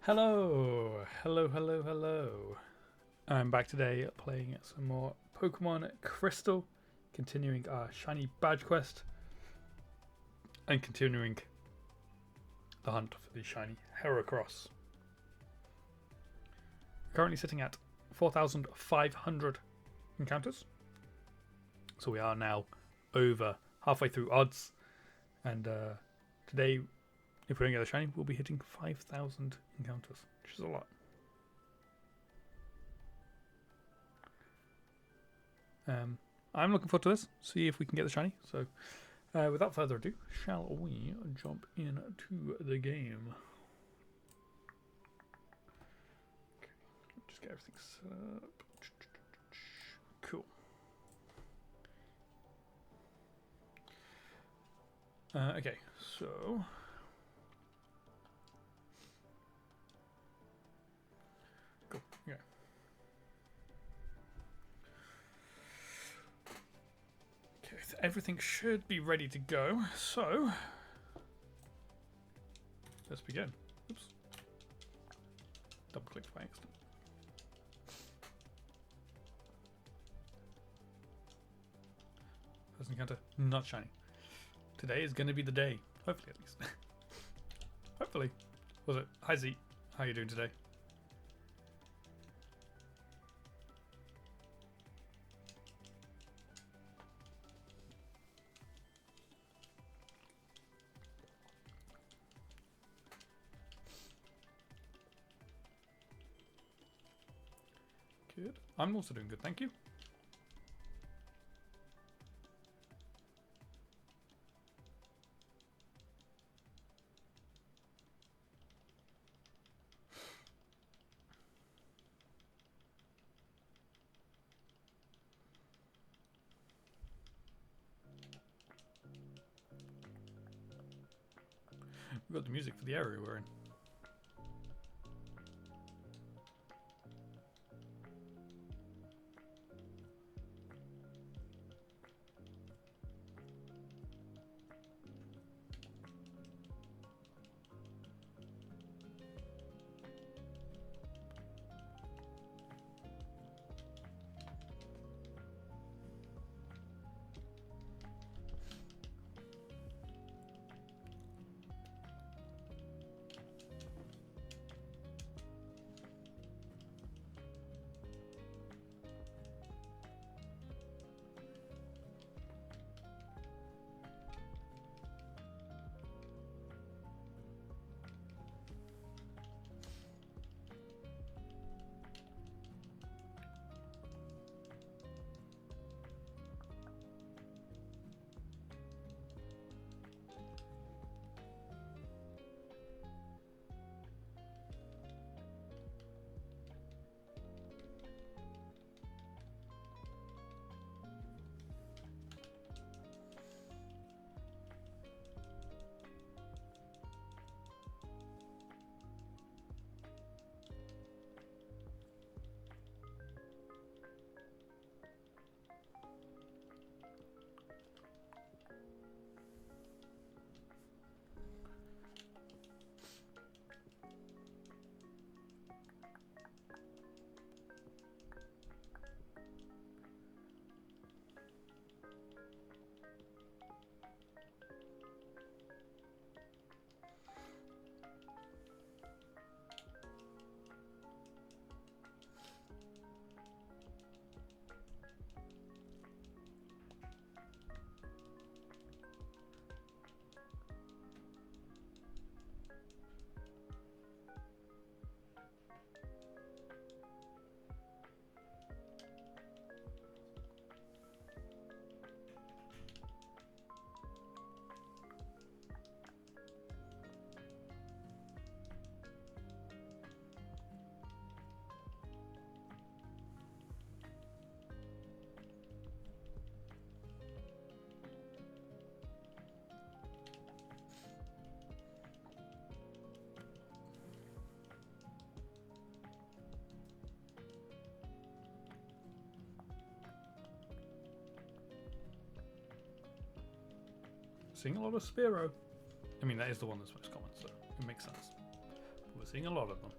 Hello, hello, hello, hello. I'm back today playing some more Pokemon Crystal, continuing our shiny badge quest, and continuing the hunt for the shiny Heracross. Currently sitting at 4,500 encounters, so we are now over halfway through odds, and today, if we don't get the shiny, we'll be hitting 5,000 encounters, which is a lot. I'm looking forward to this, see if we can get the shiny. So, without further ado, shall we jump into the game? Okay, just get everything set up. Cool. Okay, so cool. Yeah. Okay, so everything should be ready to go. So let's begin. Oops. Double clicked by accident. First encounter, not shiny. Today is going to be the day. Hopefully, at least. Hopefully. Was it? Hi Z. How are you doing today? Good. I'm also doing good, thank you. We've got the music for the area we're in. Seeing a lot of Spearow. I mean, that is the one that's most common, so it makes sense. But we're seeing a lot of them.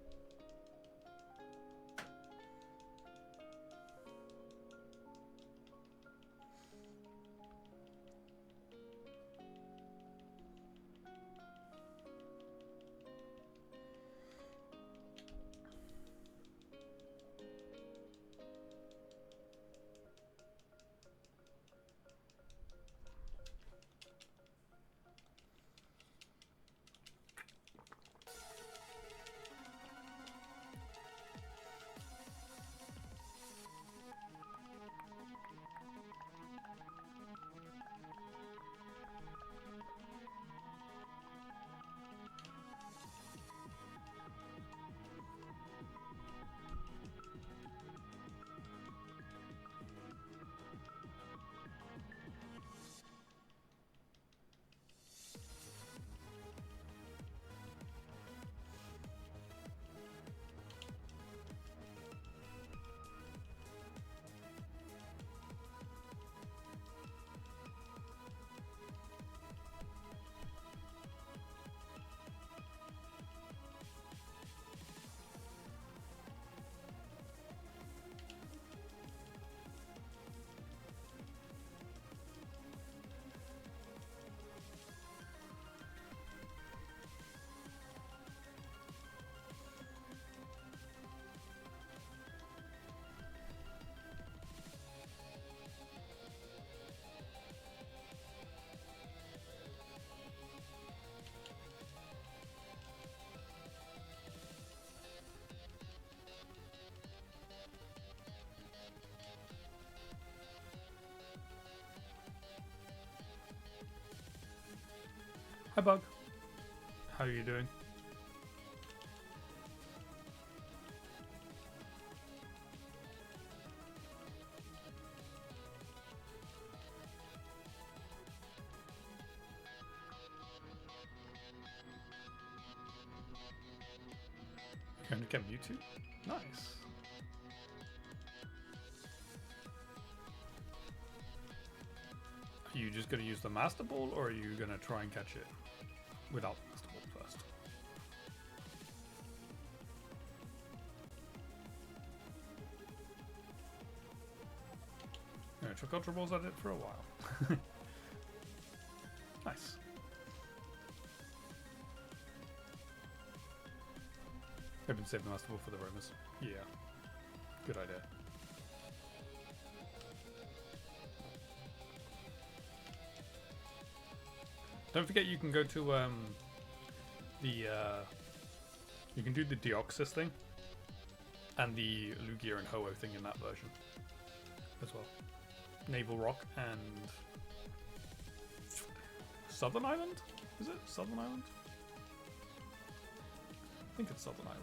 Hi, Bug. How are you doing? You're going to get Mewtwo? Nice. Are you just going to use the Master Ball, or are you going to try and catch it without the Master Ball first? I'm going to chuck Ultra Balls at it for a while. Nice. Maybe save the Master Ball for the Roamers. Yeah. Good idea. Don't forget you can go to you can do the Deoxys thing and the Lugia and Ho-Oh thing in that version as well. Naval Rock and Southern Island? Is it Southern Island? I think it's Southern Island.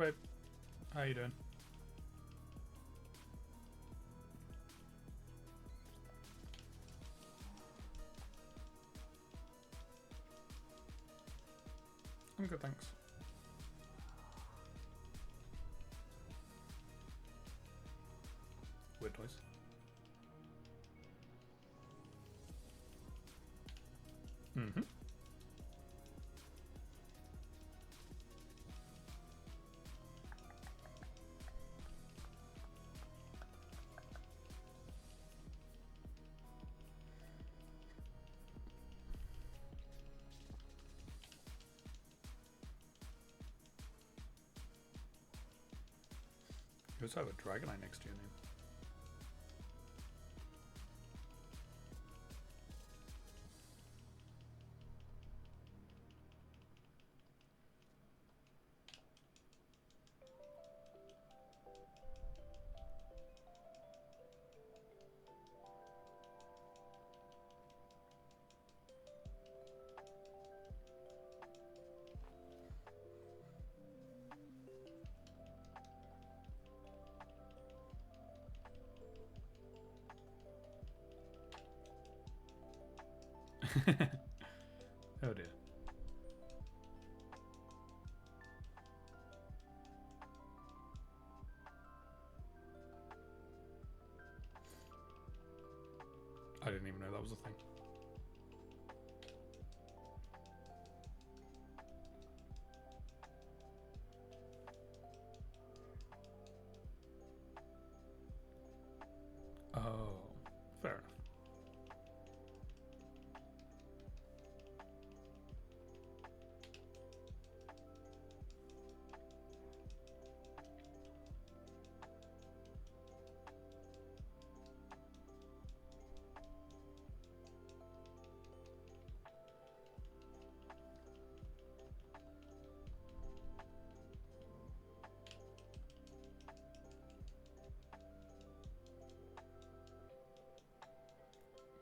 Babe, how you doing? I'm good, thanks. Weird noise. Mm-hmm. You also have a Dragonite next to your name. Oh dear. I didn't even know that was a thing. Oh, fair enough.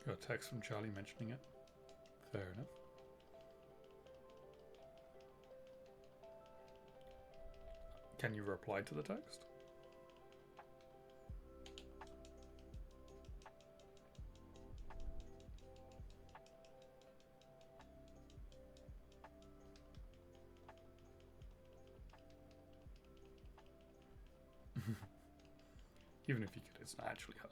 Got a text from Charlie mentioning it. Fair enough. Can you reply to the text? Even if you could, it's not actually her.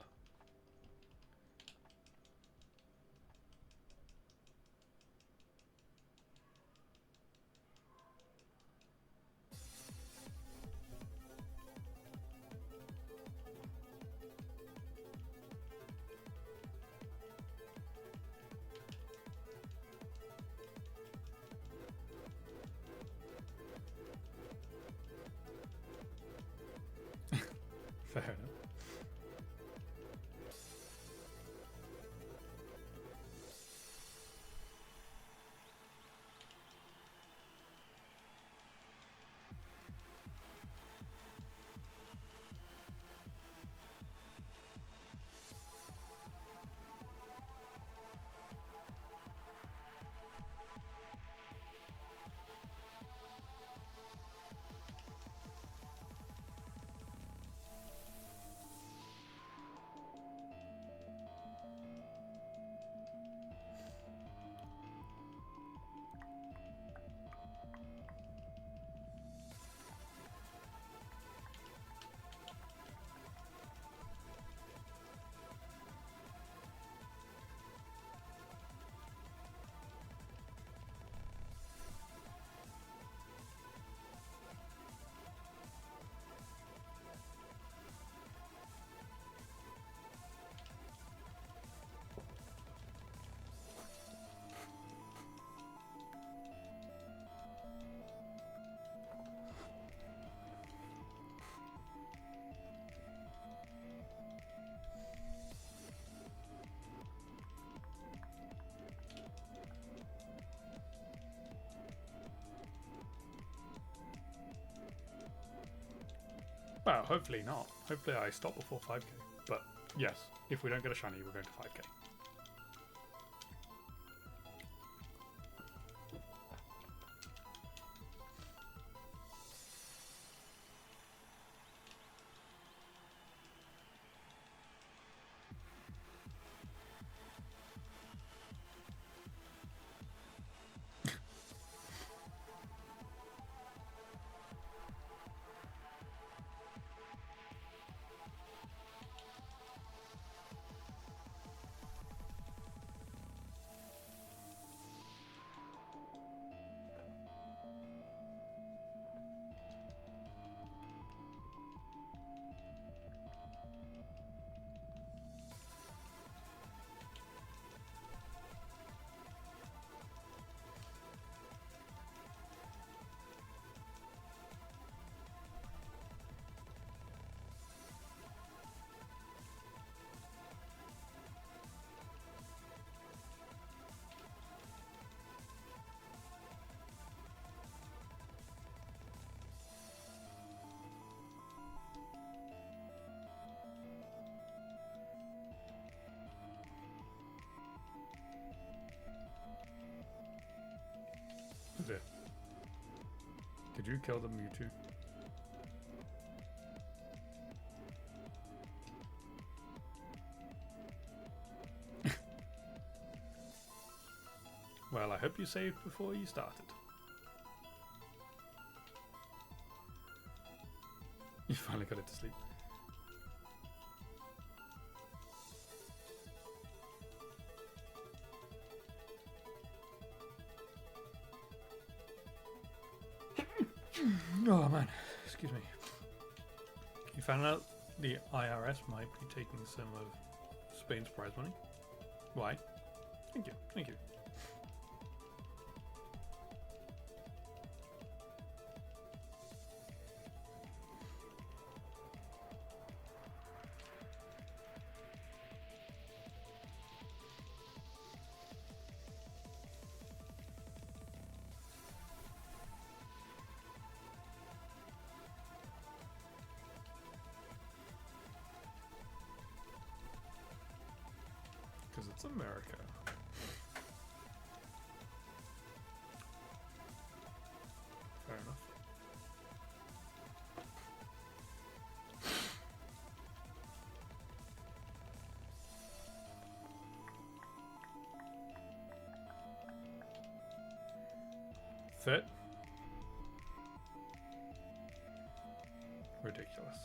Fair enough. Well, hopefully not. Hopefully I stop before 5k. But yes, if we don't get a shiny, we're going to 5k. Could you kill the Mewtwo? Well, I hope you saved before you started. You finally got it to sleep. Oh man, excuse me. You found out the IRS might be taking some of Spain's prize money? Why? Thank you, thank you. Because it's America. Fair enough. Fit? Ridiculous.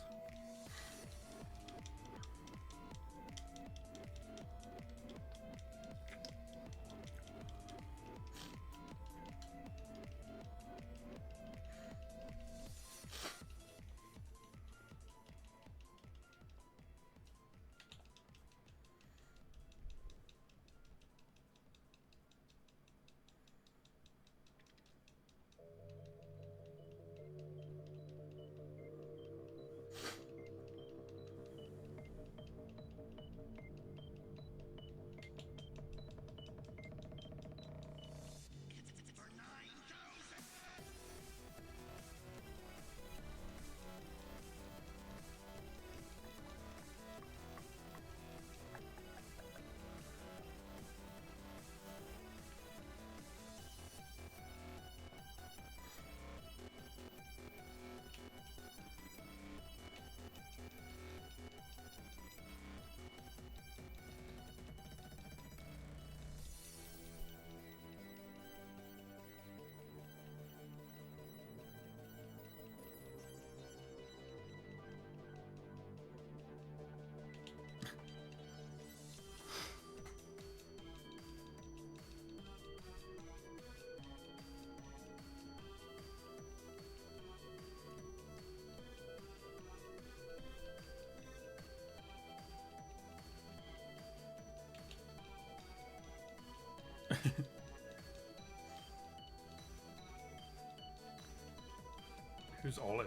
Who's Olive?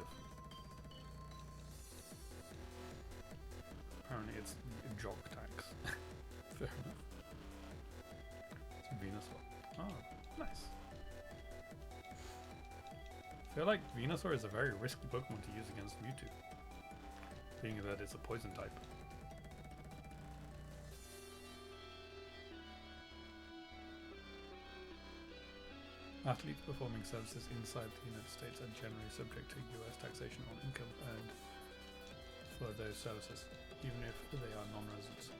Apparently it's Jock Tax. Fair enough. It's Venusaur. Oh, nice. I feel like Venusaur is a very risky Pokemon to use against Mewtwo, being that it's a poison type. Athletes performing services inside the United States are generally subject to US taxation on income earned for those services, even if they are non-residents.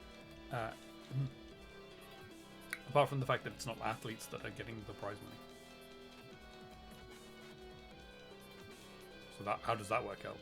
Apart from the fact that it's not athletes that are getting the prize money. So that, how does that work out?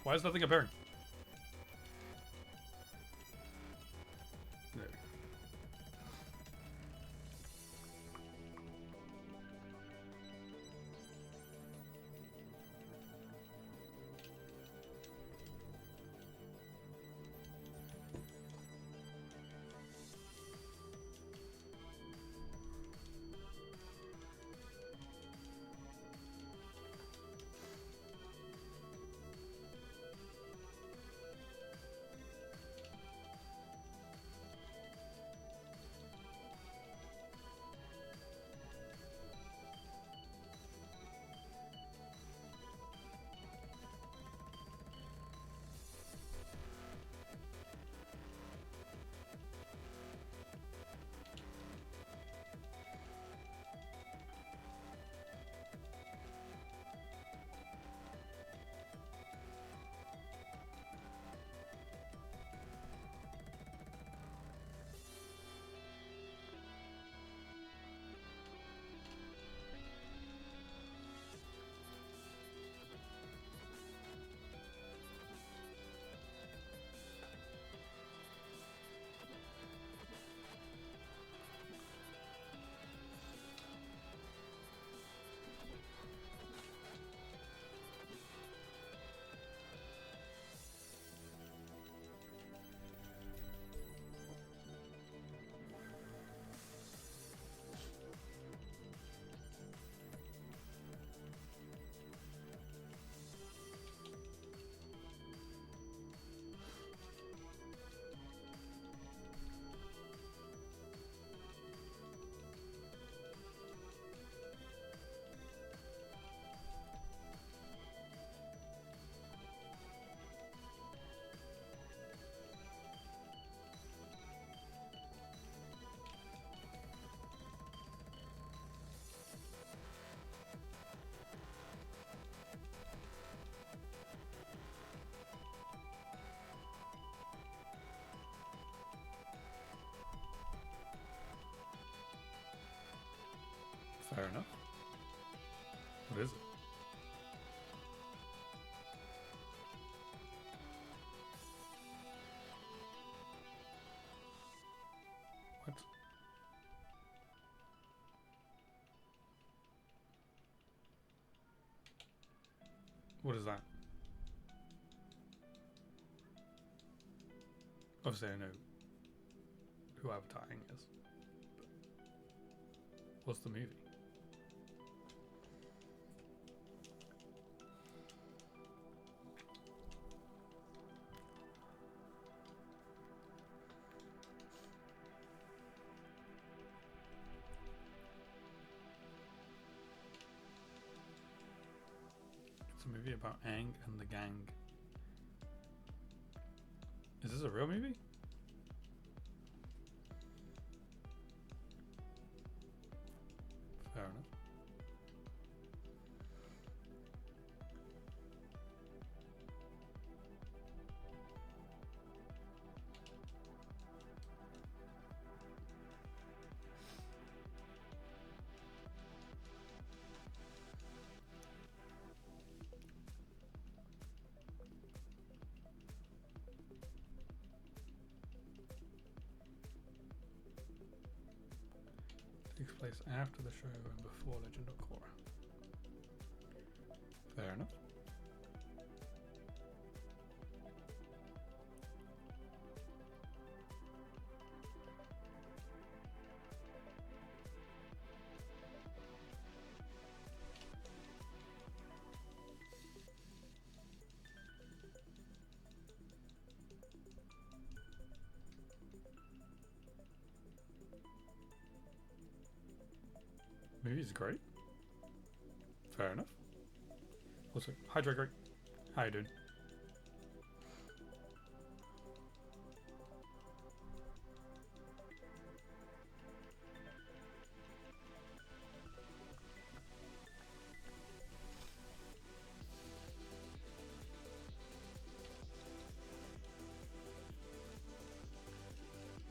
Why is nothing appearing? There we go. Fair enough. What is it? What? What is that? Obviously I know who Avatar Aang is. But what's the movie? It's a movie about Aang and the gang. Is this a real movie? Fair enough. Takes place after the show and before Legend of Korra. Fair enough. Movie's great. Fair enough. Also, hi Drake. How you doing?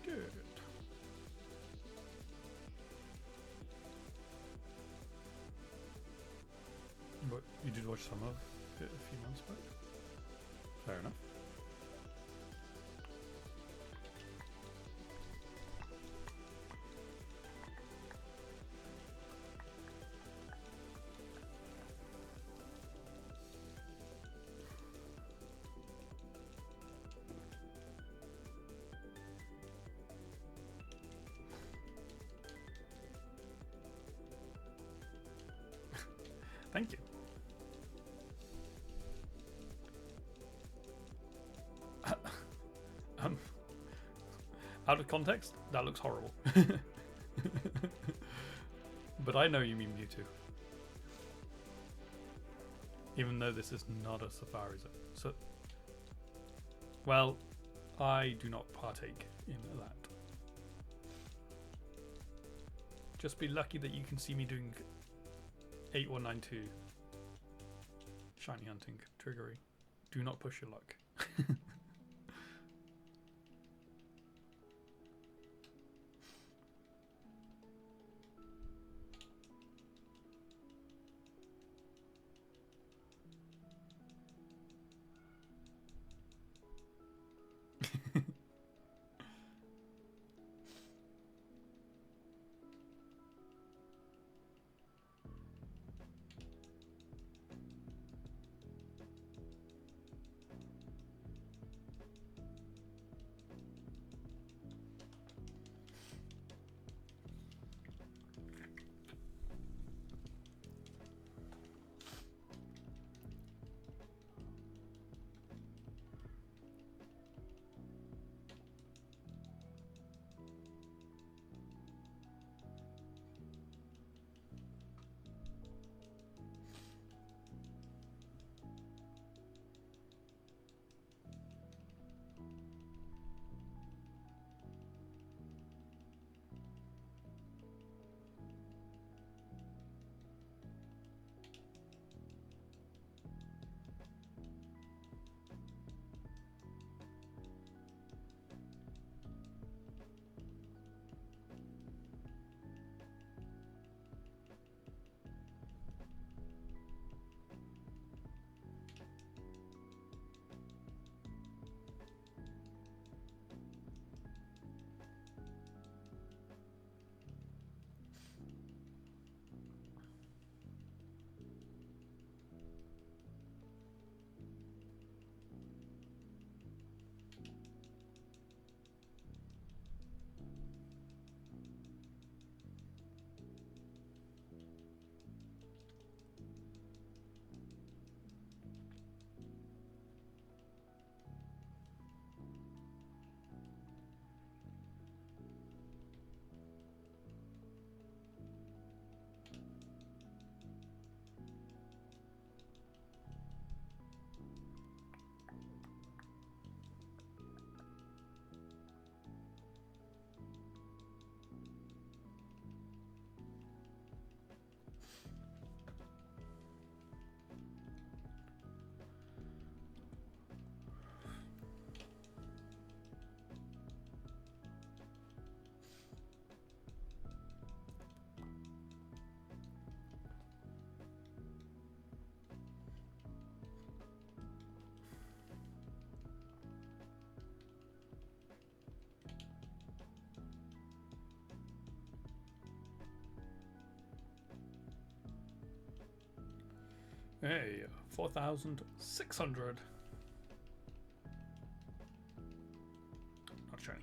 Good. But you did watch some of it a few months back? Fair enough. Thank you. Out of context, that looks horrible. But I know you mean Mewtwo. Even though this is not a Safari Zone. So, well, I do not partake in that. Just be lucky that you can see me doing 8192 shiny hunting triggery. Do not push your luck. Hey, 4,600. Not showing.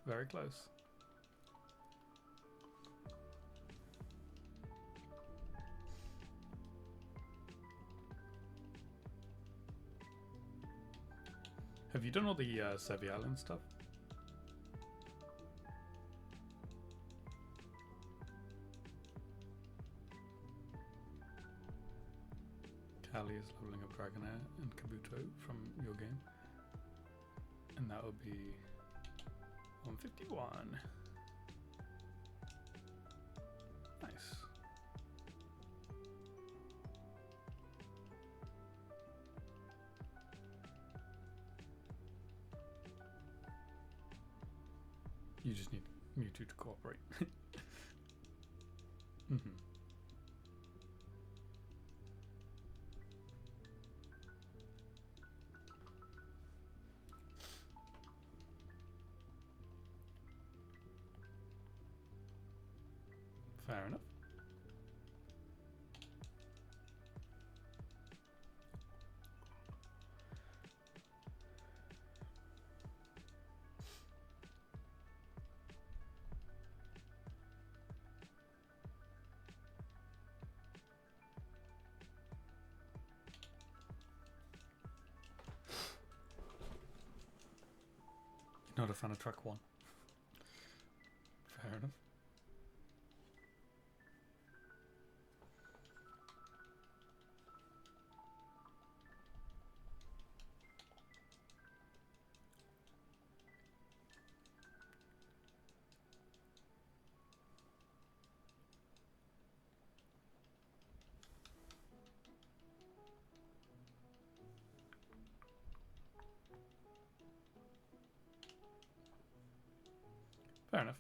Very close. Have you done all the Sevi Island stuff? Callie is leveling up Dragonair and Kabuto from your game. And that will be 151. Nice. You just need Mewtwo to cooperate. Mm-hmm. Fair enough. Not a fan of track 1. Fair enough. Fair enough.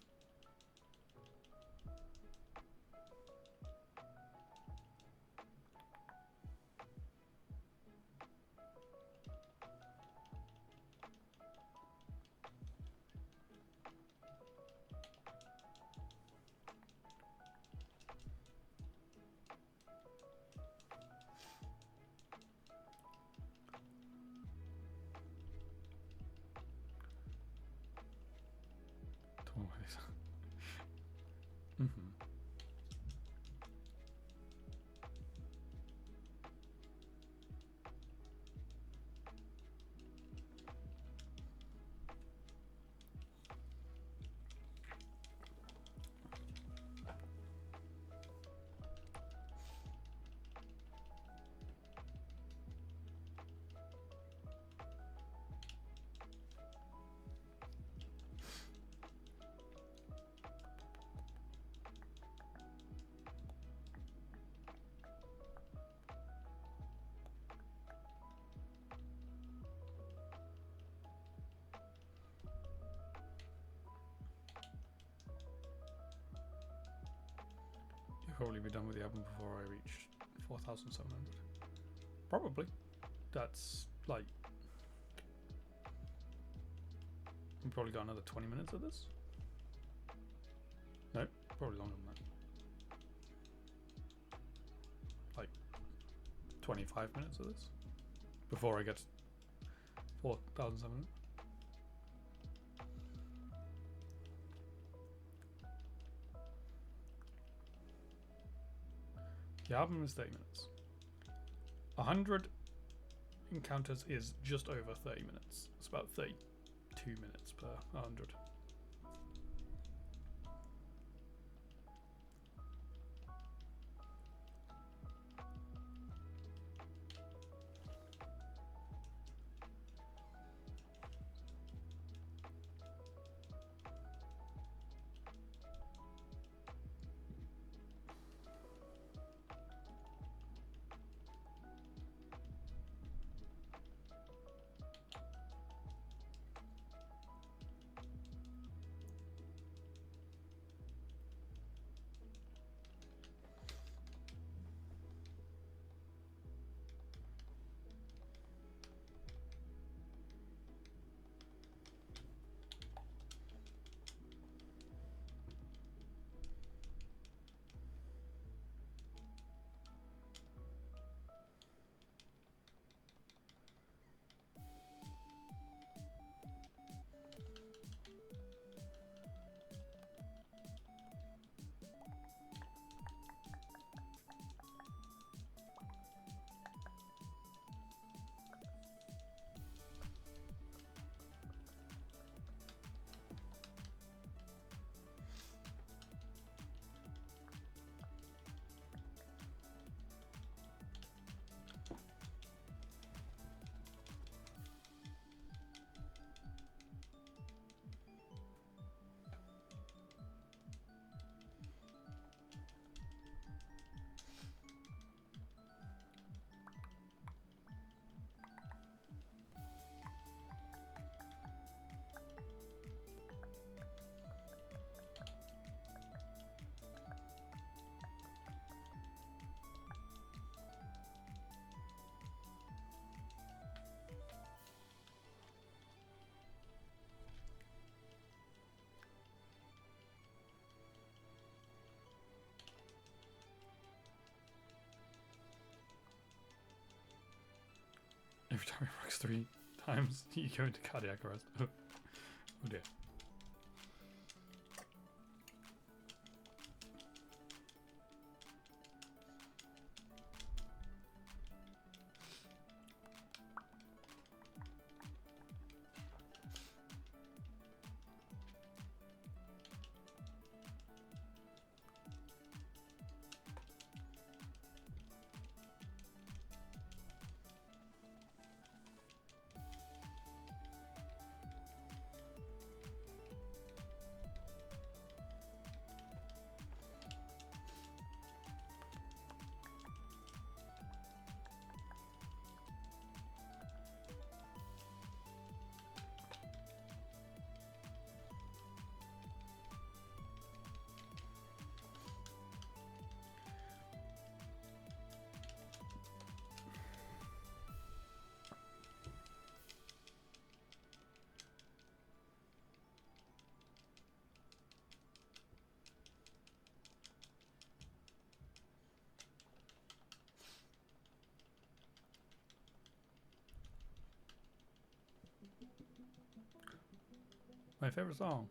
Always. Mm-hmm. You'll probably be done with the album before I reach 4,700. Probably. That's like... We've probably got another 20 minutes of this. No, probably longer than that. Like 25 minutes of this before I get 4,700. The album is 30 minutes. 100 encounters is just over 30 minutes. It's about 32 minutes per 100. Every time he rocks 3 times, you go into cardiac arrest. Oh dear. My favorite song.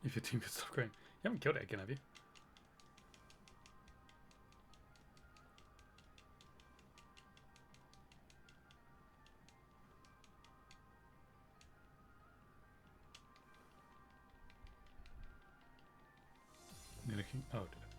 If your team could stop growing. You haven't killed it again, have you? You're looking. Oh, did it?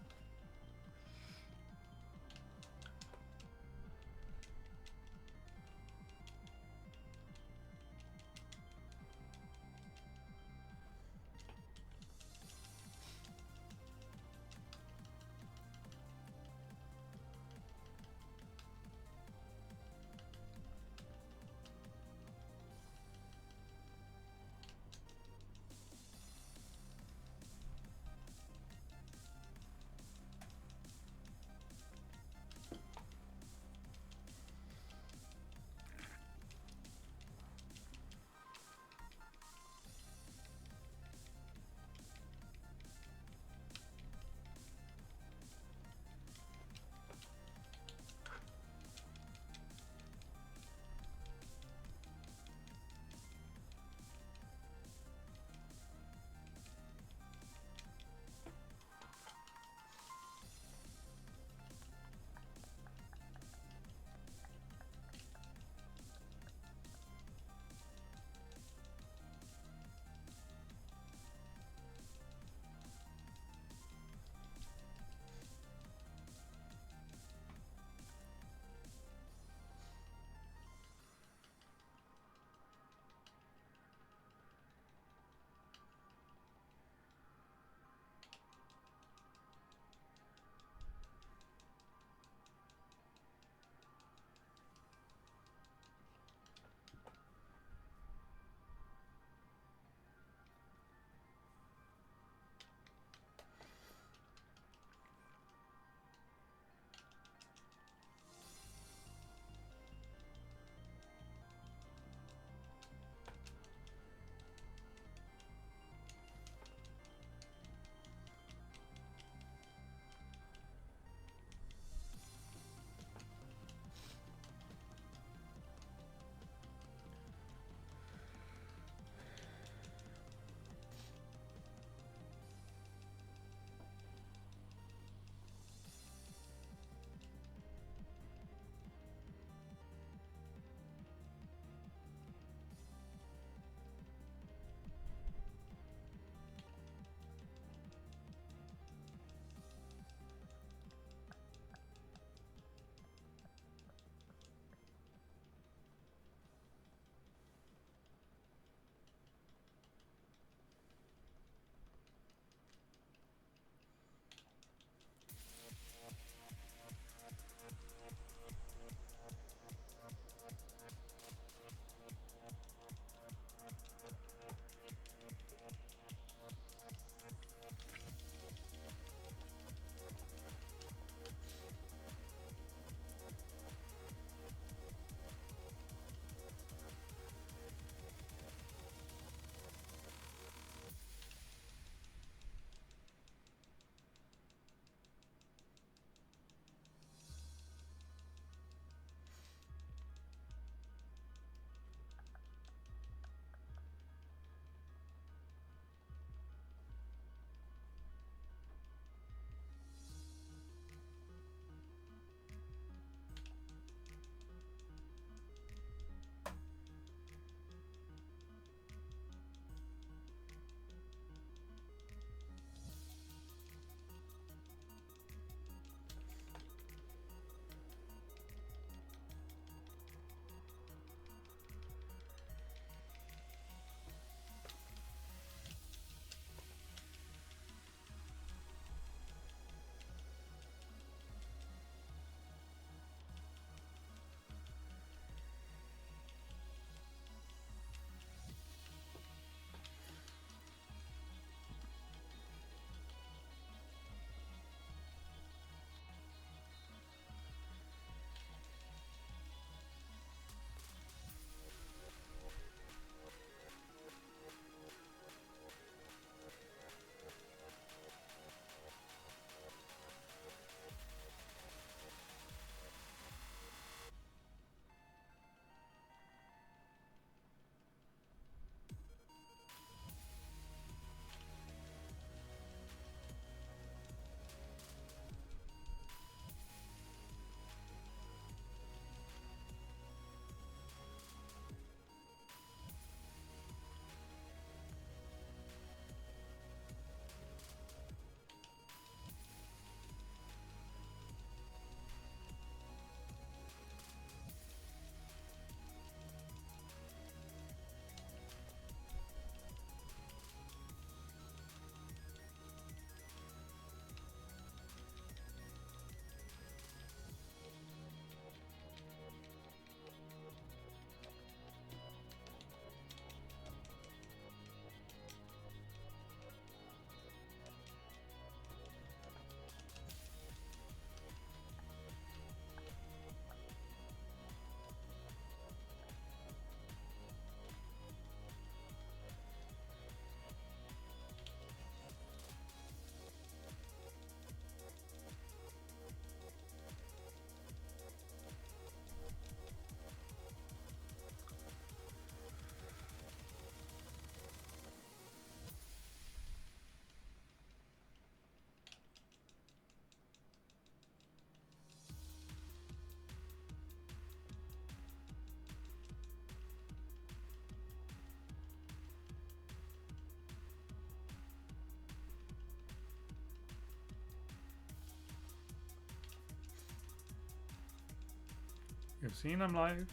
You've seen I'm live.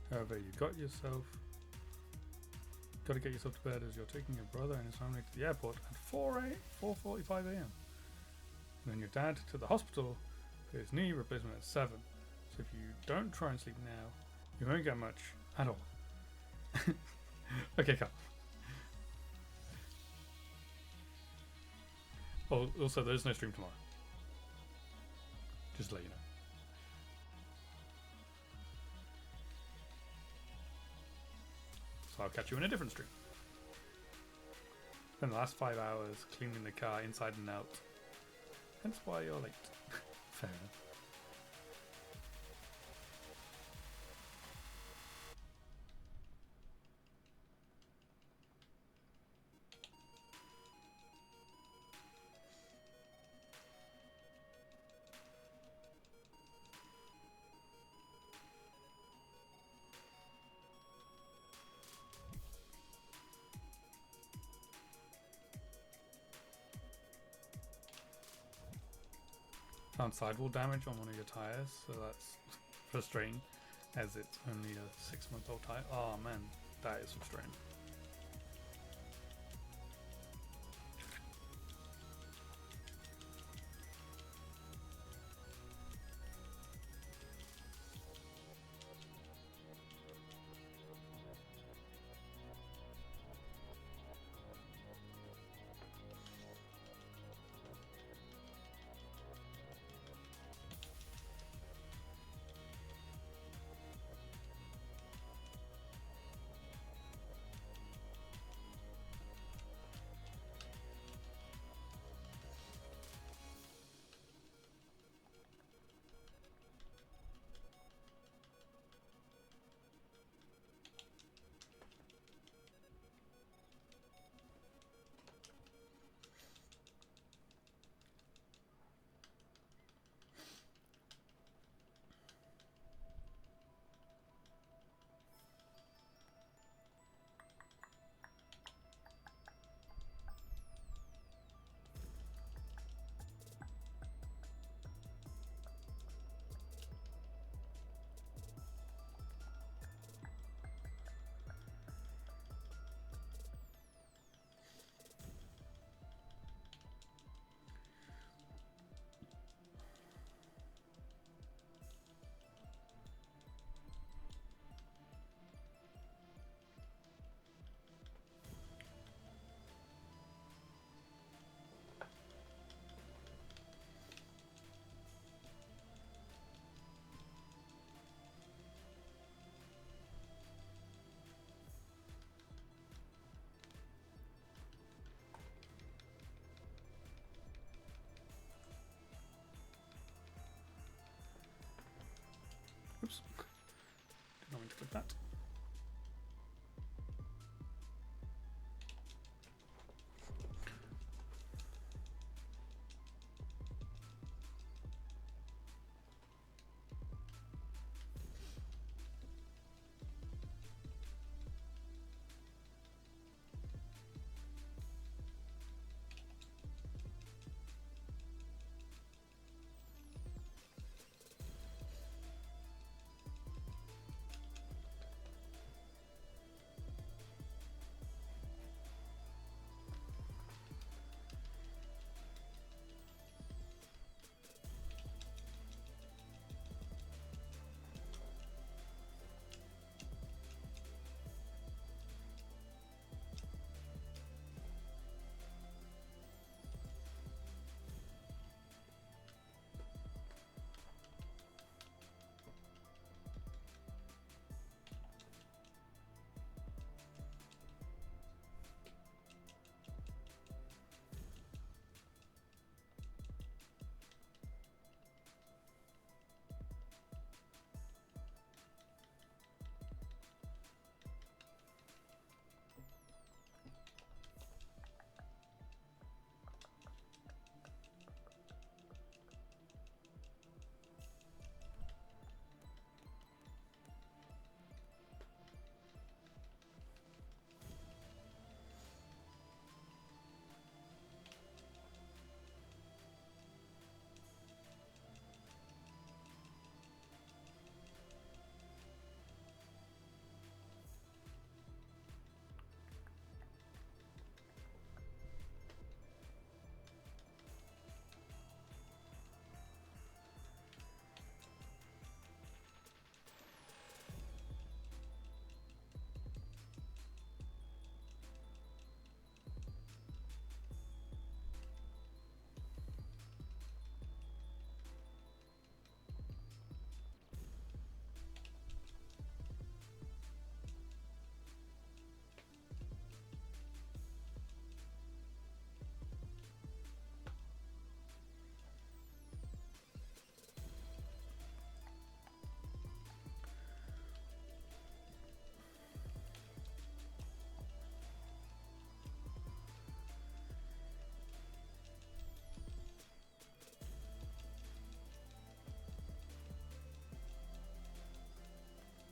However, you got to get yourself to bed as you're taking your brother and his family to the airport at 4:45 a.m. And then your dad to the hospital for his knee replacement at 7. So if you don't try and sleep now, you won't get much at all. Okay, come. Oh, also, there's no stream tomorrow. Just to let you know. So I'll catch you in a different stream. Spend the last 5 hours cleaning the car inside and out. Hence why you're late. Fair enough. Found sidewall damage on one of your tires, so that's frustrating as it's only a 6-month-old tire. Oh man, that is frustrating. Oops. Did not mean to click that.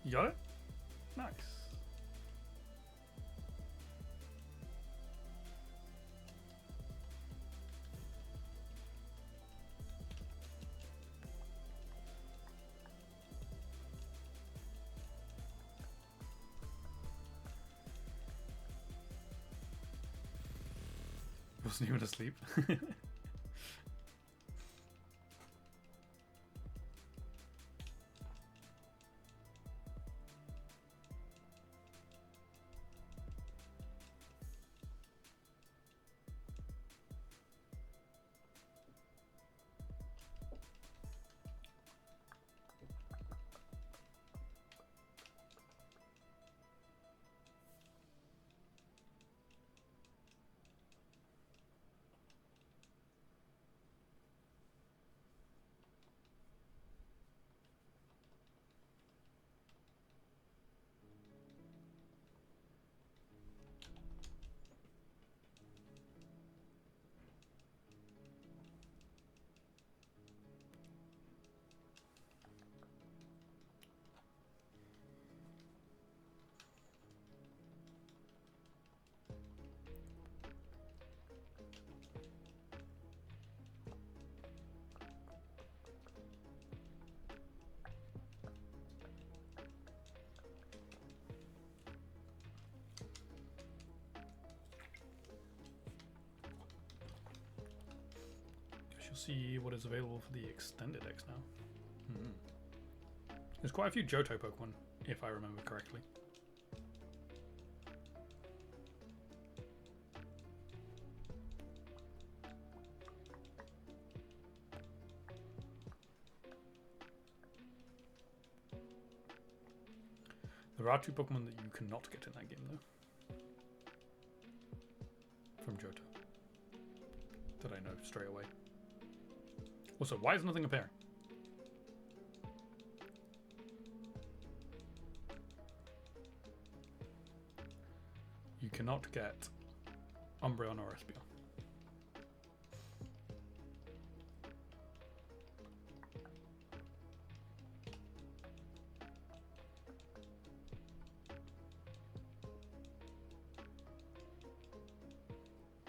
You got it? Nice. Wasn't even asleep. See what is available for the extended X now. There's quite a few Johto Pokemon, if I remember correctly. There are two Pokemon that you cannot get in that game, though. From Johto. That I know straight away. Also, why is nothing appearing? You cannot get Umbreon or Espeon.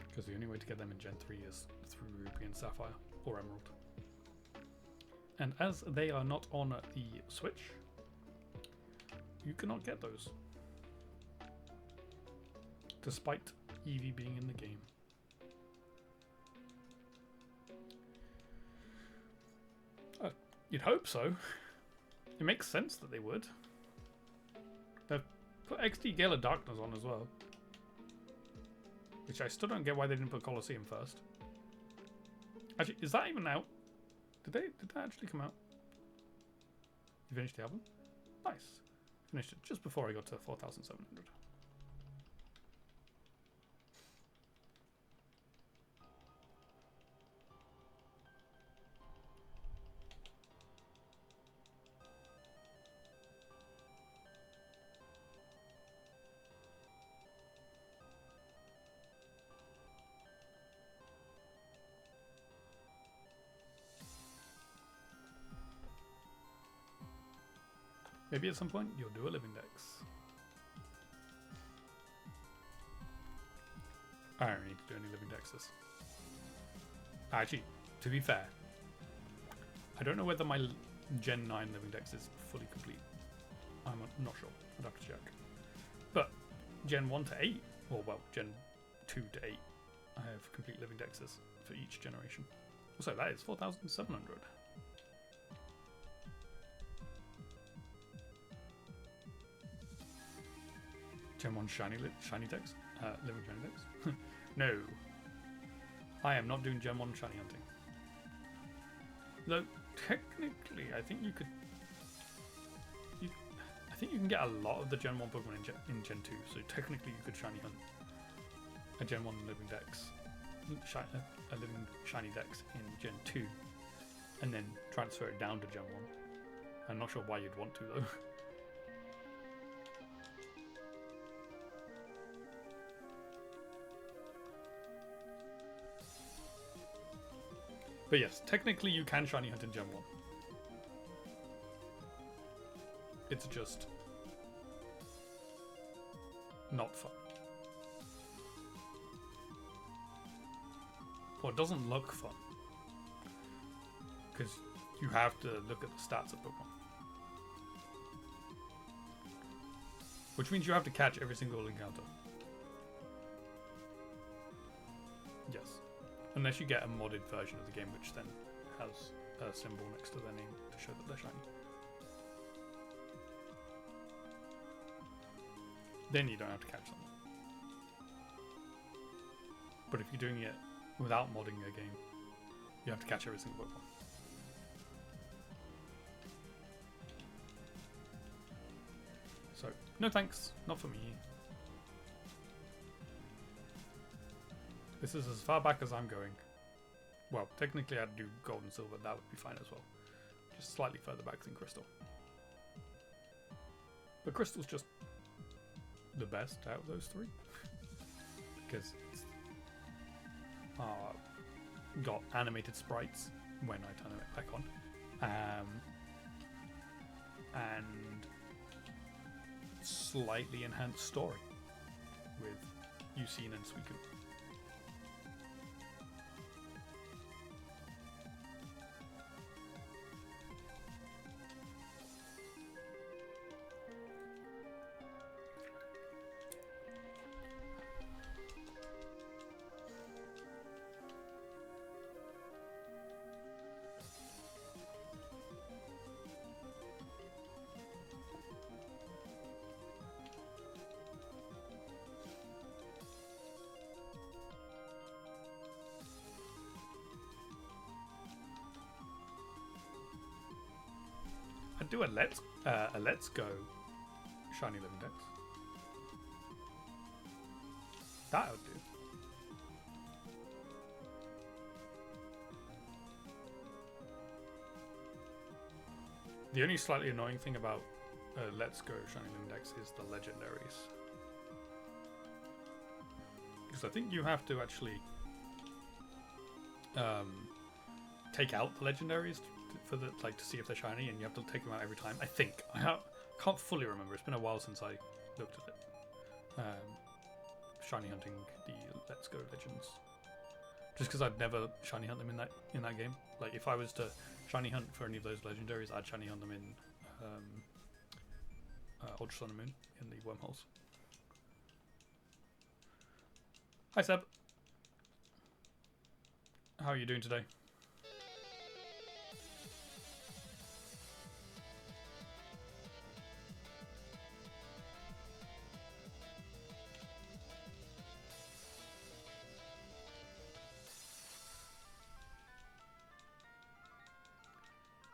Because the only way to get them in Gen 3 is through Ruby and Sapphire or Emerald. And as they are not on the Switch, you cannot get those. Despite Eevee being in the game. You'd hope so. It makes sense that they would. They've put XD Gale of Darkness on as well. Which I still don't get why they didn't put Colosseum first. Actually, is that even out? Did that actually come out? You finished the album? Nice. Finished it just before I got to 4,700. Maybe at some point you'll do a living dex. I don't need to do any living dexes. Actually, to be fair, I don't know whether my Gen 9 living dex is fully complete. I'm not sure. I'd have to check. But Gen 1 to 8, or well, Gen 2 to 8, I have complete living dexes for each generation. So that is 4,700. Gen 1 shiny dex? Living shiny dex? No. I am not doing Gen 1 shiny hunting. Though, technically, I think you could... I think you can get a lot of the Gen 1 Pokemon in Gen 2, so technically you could shiny hunt a Gen 1 living dex, a living shiny dex in Gen 2, and then transfer it down to Gen 1. I'm not sure why you'd want to, though. But yes, technically you can shiny hunt in Gen 1. It's just not fun. Or it doesn't look fun. Because you have to look at the stats of Pokemon. Which means you have to catch every single encounter. Yes. Unless you get a modded version of the game, which then has a symbol next to their name to show that they're shiny. Then you don't have to catch them. But if you're doing it without modding a game, you have to catch every single Pokemon. So, no thanks, not for me. This is as far back as I'm going. Well, technically I'd do Gold and Silver, that would be fine as well. Just slightly further back than Crystal. But Crystal's just the best out of those three. Because it's got animated sprites when I turn it back on. And slightly enhanced story with Yucine and Suicune. I'd do a let's go shiny living dex. That would do. The only slightly annoying thing about let's go shiny living dex is the legendaries. Because I think you have to actually take out the legendaries for the to see if they're shiny, and you have to take them out every time. I think can't fully remember. It's been a while since I looked at it. Shiny hunting the Let's Go Legends, just because I'd never shiny hunt them in that game. Like if I was to shiny hunt for any of those legendaries, I'd shiny hunt them in Ultra Sun and Moon in the wormholes. Hi Seb, how are you doing today?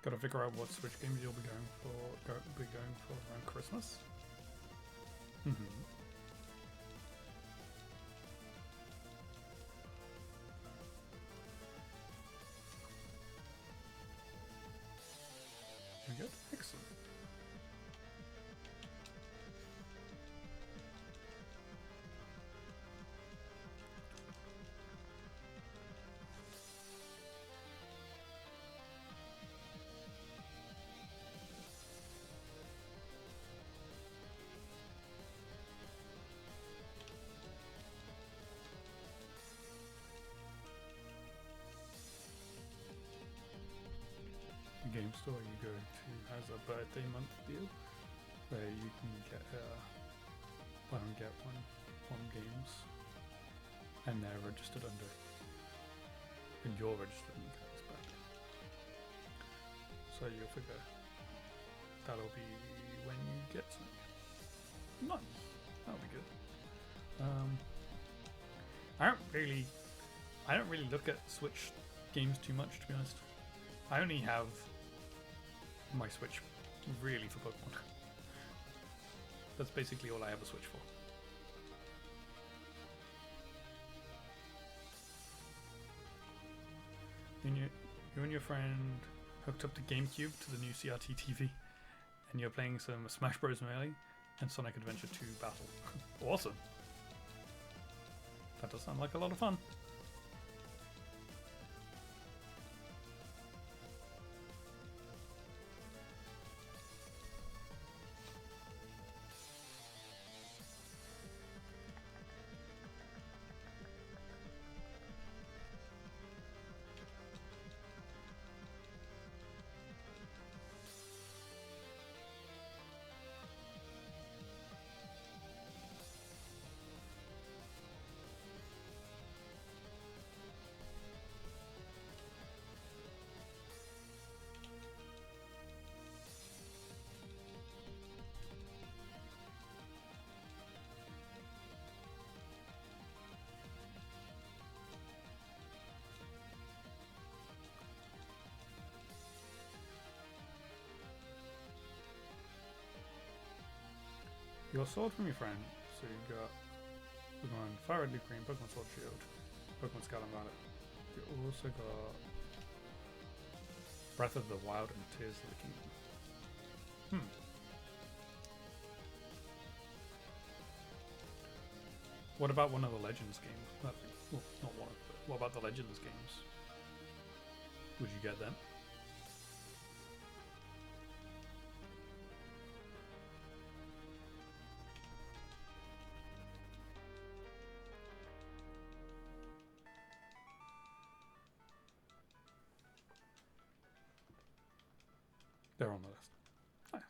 Got to figure out what Switch games you'll be going for around Christmas. Mm-hmm. Very good. Excellent. Game store you go to has a birthday month deal where you can get buy and get one games, and they're registered under, and you're registered under his birthday. So you'll figure that'll be when you get something. Nice, that'll be good. I don't really look at Switch games too much, to be honest. I only have my Switch really for Pokemon. That's basically all I have a Switch for. You and your friend hooked up the GameCube to the new CRT TV, and you're playing some Smash Bros. Melee and Sonic Adventure 2 Battle. Awesome. That does sound like a lot of fun. Your sword from your friend. So you've got Pokemon Fire Red, Leaf Green, Pokemon Sword Shield, Pokemon Scarlet and Violet. You also got Breath of the Wild and Tears of the Kingdom. What about one of the Legends games? Well, not one of, but what about the Legends games? Would you get them? They're on the list. Nice.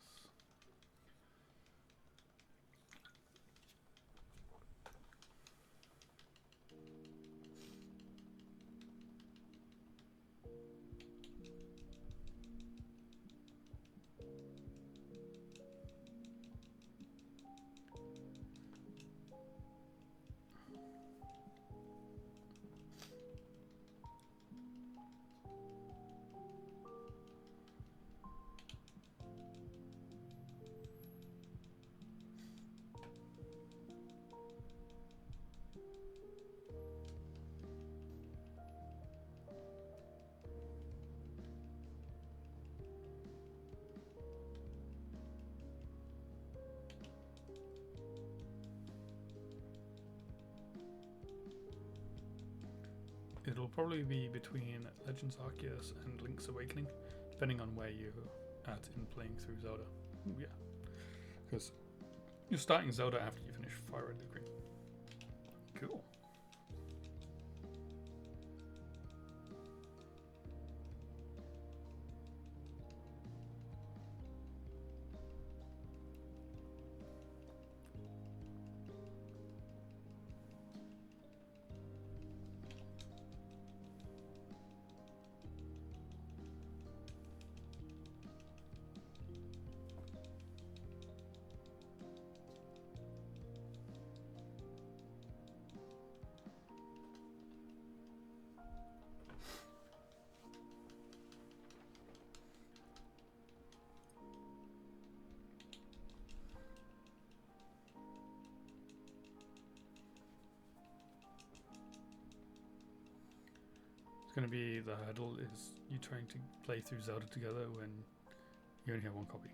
It'll probably be between Legends Arceus and Link's Awakening, depending on where you're at in playing through Zelda. Ooh, yeah, because you're starting Zelda after you finish Fire Red, Leaf Green. Cool. It's going to be the hurdle is you trying to play through Zelda together when you only have one copy.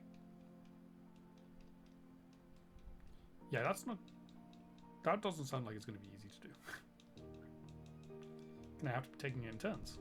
Yeah, that's not. That doesn't sound like it's going to be easy to do. Gonna have to be taking it in turns.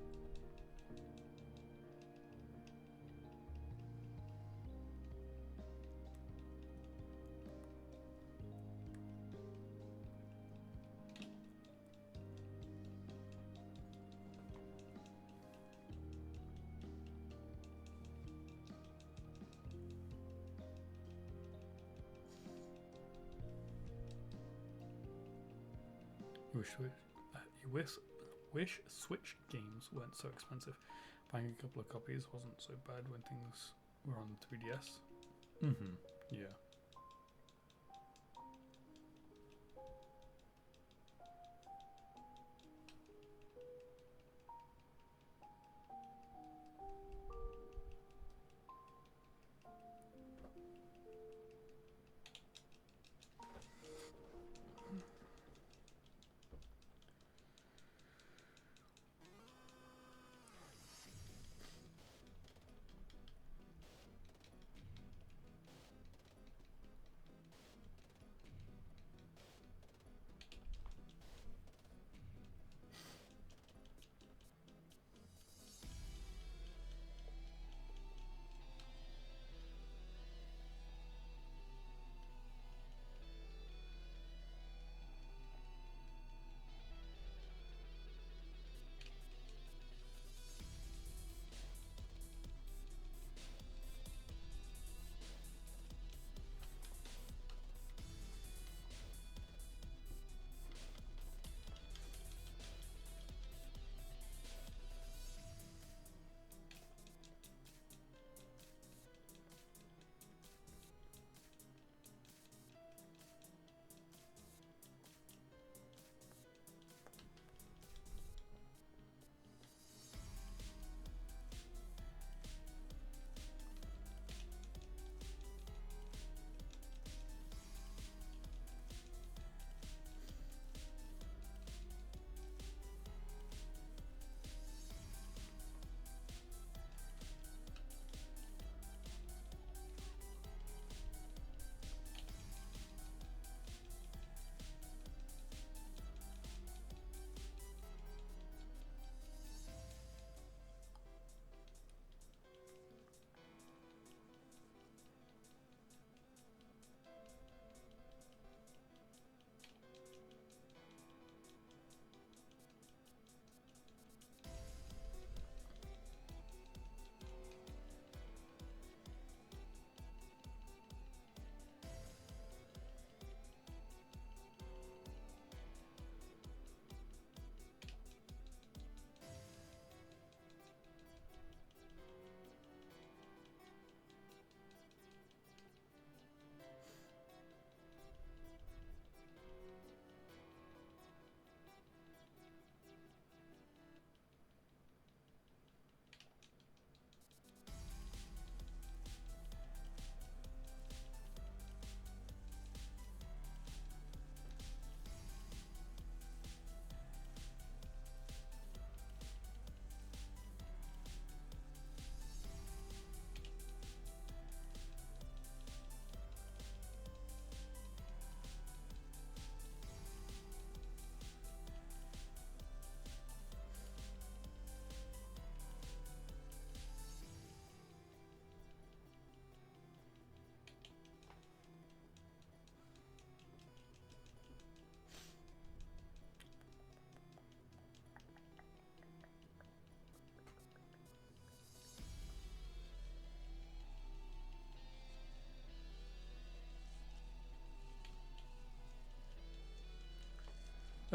Wish Switch games weren't so expensive. Buying a couple of copies wasn't so bad when things were on 3DS. Mm-hmm. Yeah.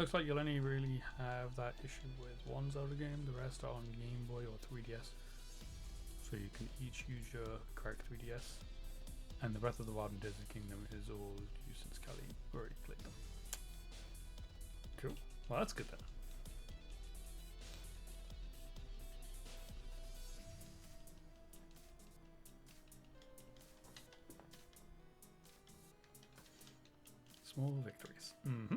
Looks like you'll only really have that issue with one Zelda game. The rest are on Game Boy or 3DS. So you can each use your correct 3DS. And the Breath of the Wild and Desert Kingdom is all used since Kelly already played them. Cool. Well, that's good then. Small victories. Mm-hmm.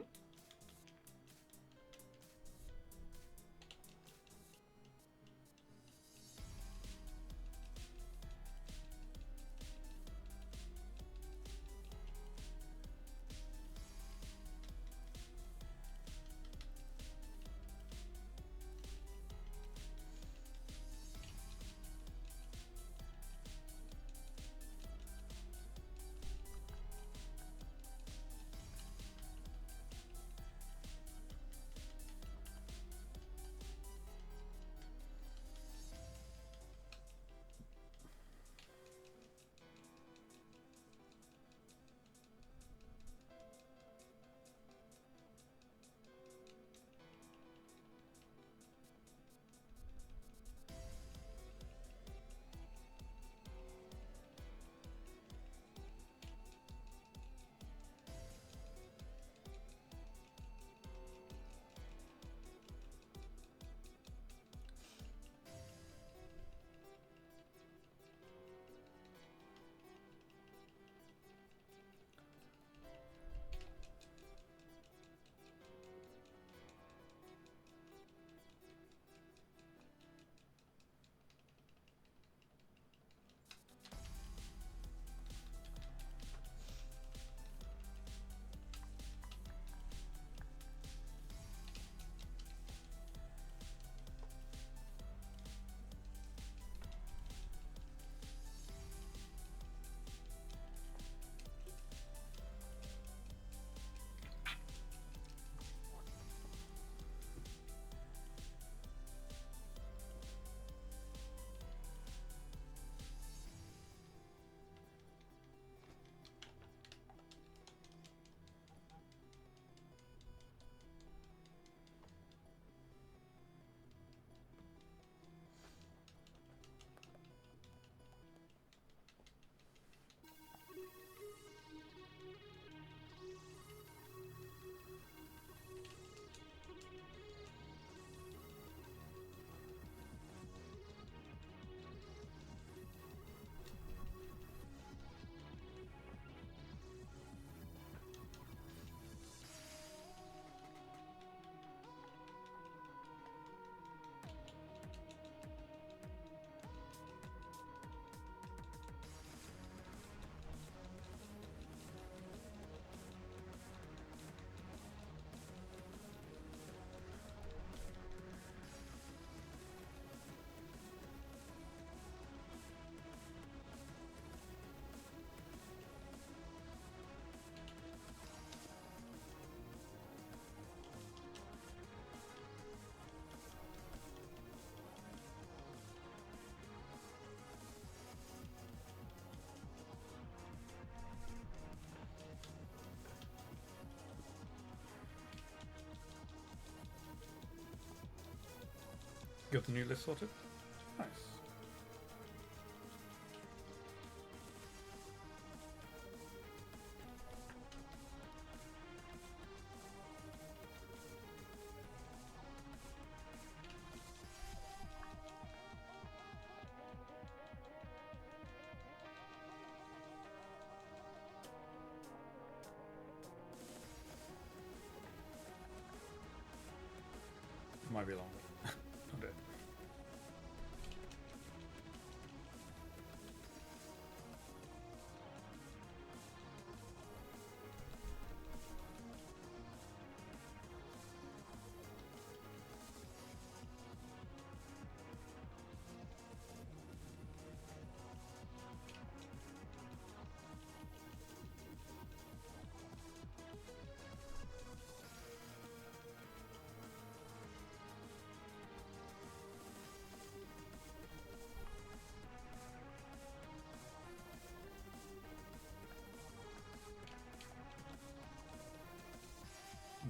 Got the new list sorted? Nice. Might be longer. Not it.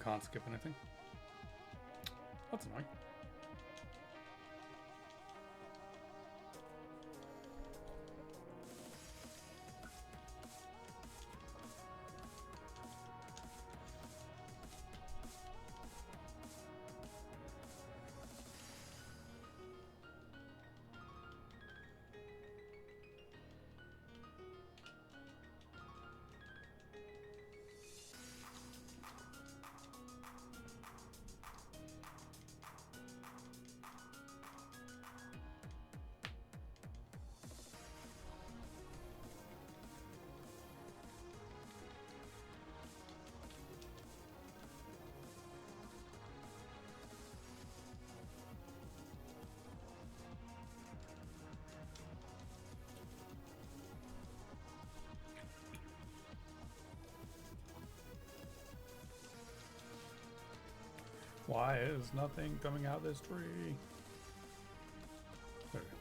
Can't skip anything. That's annoying. Why is nothing coming out this tree? There we go.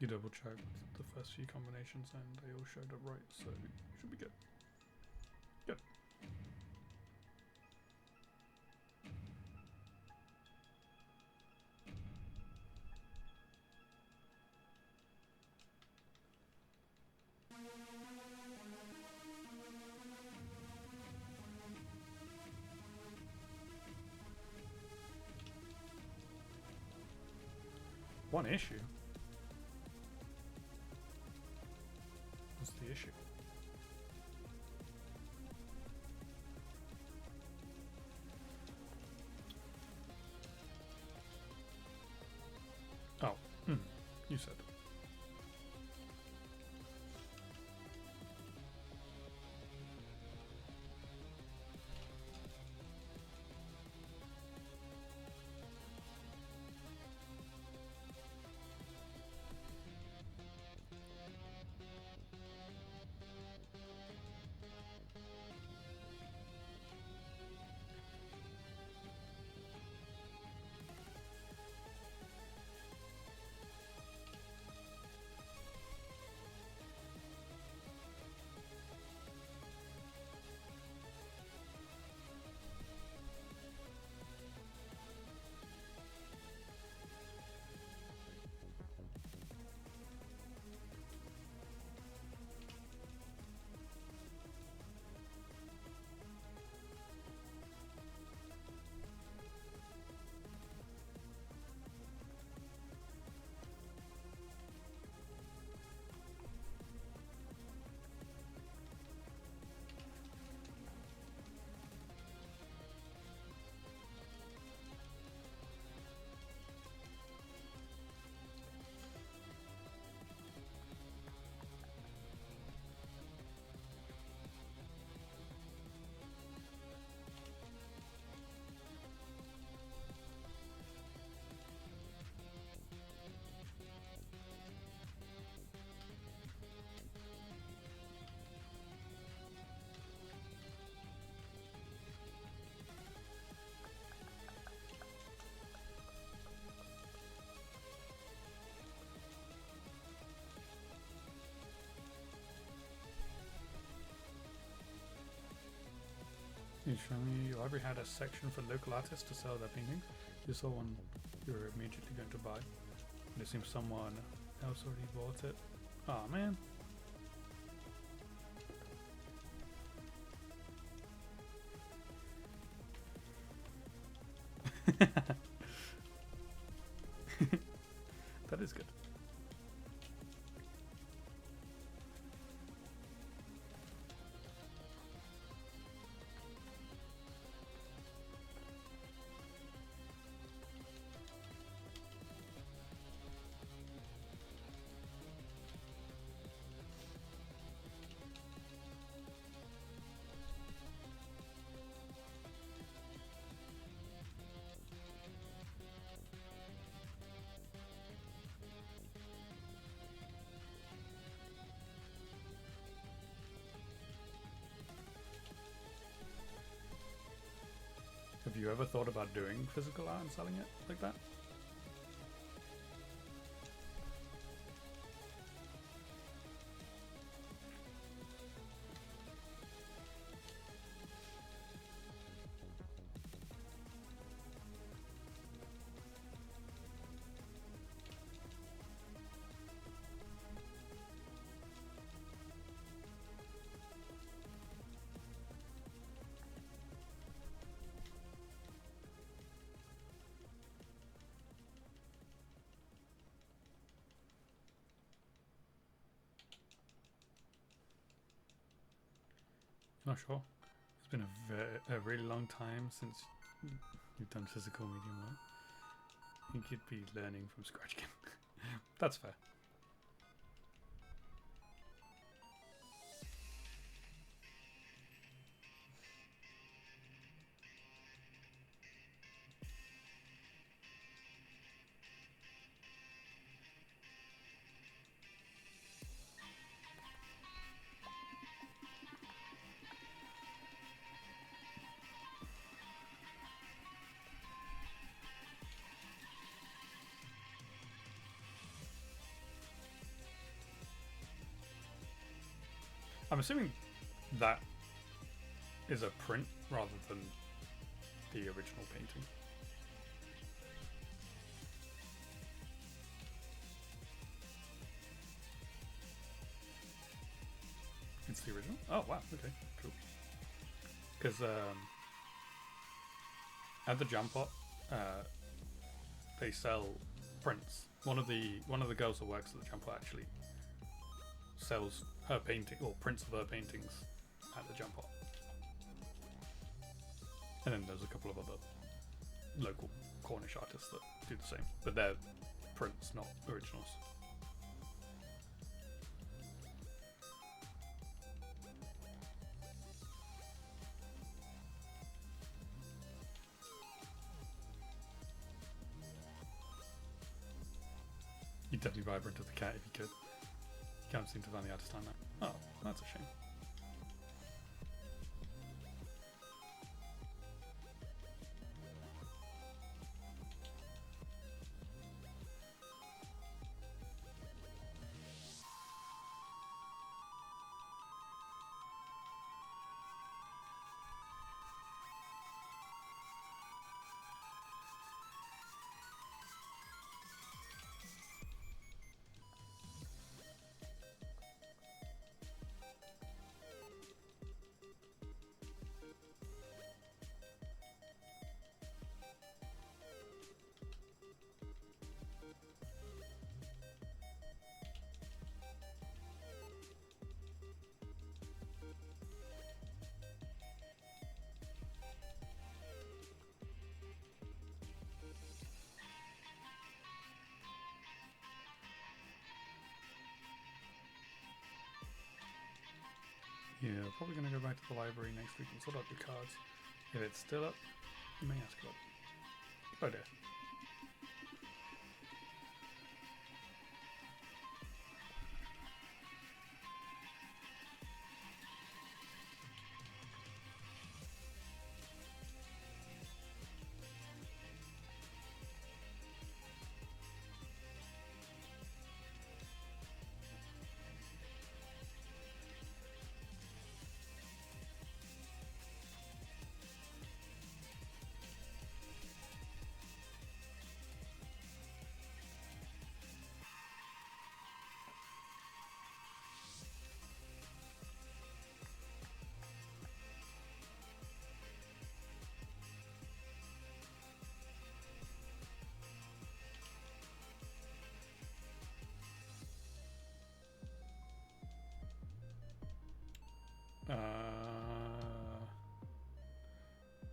You double checked the first few combinations and they all showed up right, so you should be good. Good. One issue? What's the issue? Oh, you said. You show me your library had a section for local artists to sell their paintings. You saw one you were immediately going to buy. And it seems someone else already bought it. Oh man. That is good. you ever thought about doing physical art and selling it like that? Not sure. It's been a really long time since you've done physical medium work. I think you'd be learning from scratch again. That's fair. I'm assuming that is a print rather than the original painting. It's the original? Oh wow, okay, cool. Because at the Jampot, they sell prints. One of the girls that works at the Jampot actually sells her painting or prints of her paintings at the Jampot. And then there's a couple of other local Cornish artists that do the same, but they're prints, not originals. You'd definitely vibrant to the cat if you could. You can't seem to find the artist on that. Oh, that's a shame. Yeah, probably going to go back to the library next week and sort out the cards. If it's still up, you may ask about it. Oh dear.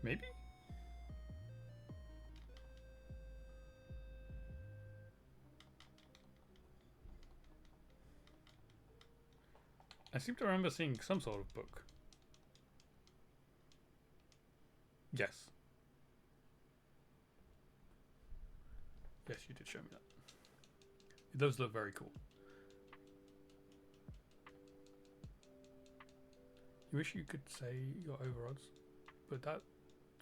Maybe? I seem to remember seeing some sort of book. Yes. Yes, you did show me that. Those look very cool. You wish you could say your overodds, but that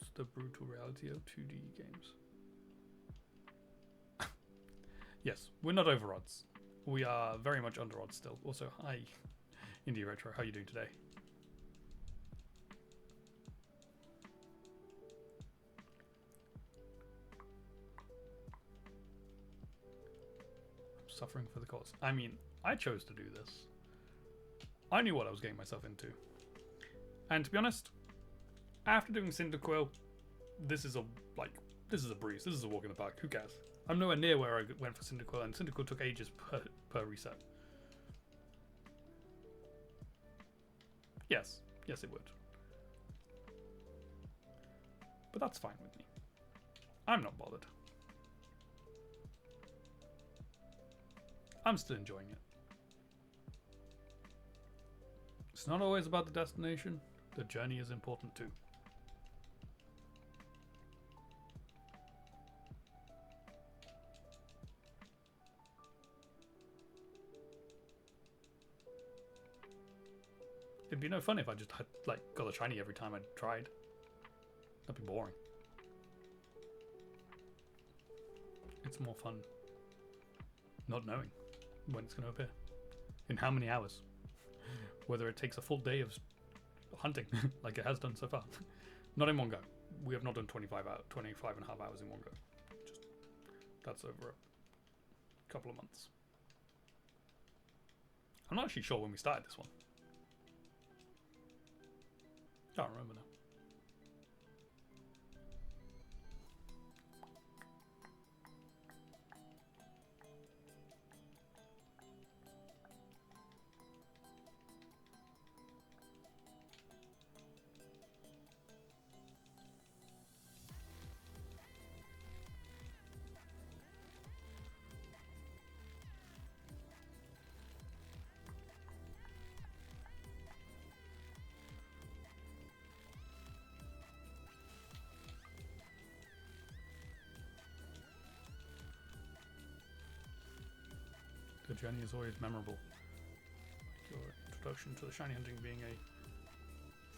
It's the brutal reality of 2D games. Yes, we're not over odds. We are very much under odds still. Also, hi, Indie Retro. How are you doing today? I'm suffering for the cause. I mean, I chose to do this. I knew what I was getting myself into. And to be honest, after doing Cyndaquil, this is a breeze. This is a walk in the park. Who cares? I'm nowhere near where I went for Cyndaquil, and Cyndaquil took ages per reset. Yes, it would. But that's fine with me. I'm not bothered. I'm still enjoying it. It's not always about the destination. The journey is important too. It'd be no fun if I just had, got a shiny every time I tried. That'd be boring. It's more fun not knowing when it's going to appear. In how many hours. Whether it takes a full day of hunting, like it has done so far. Not in one go. We have not done 25 and a half hours in one go. That's over a couple of months. I'm not actually sure when we started this one. Can't remember now. The journey is always memorable. Like your introduction to the shiny hunting being a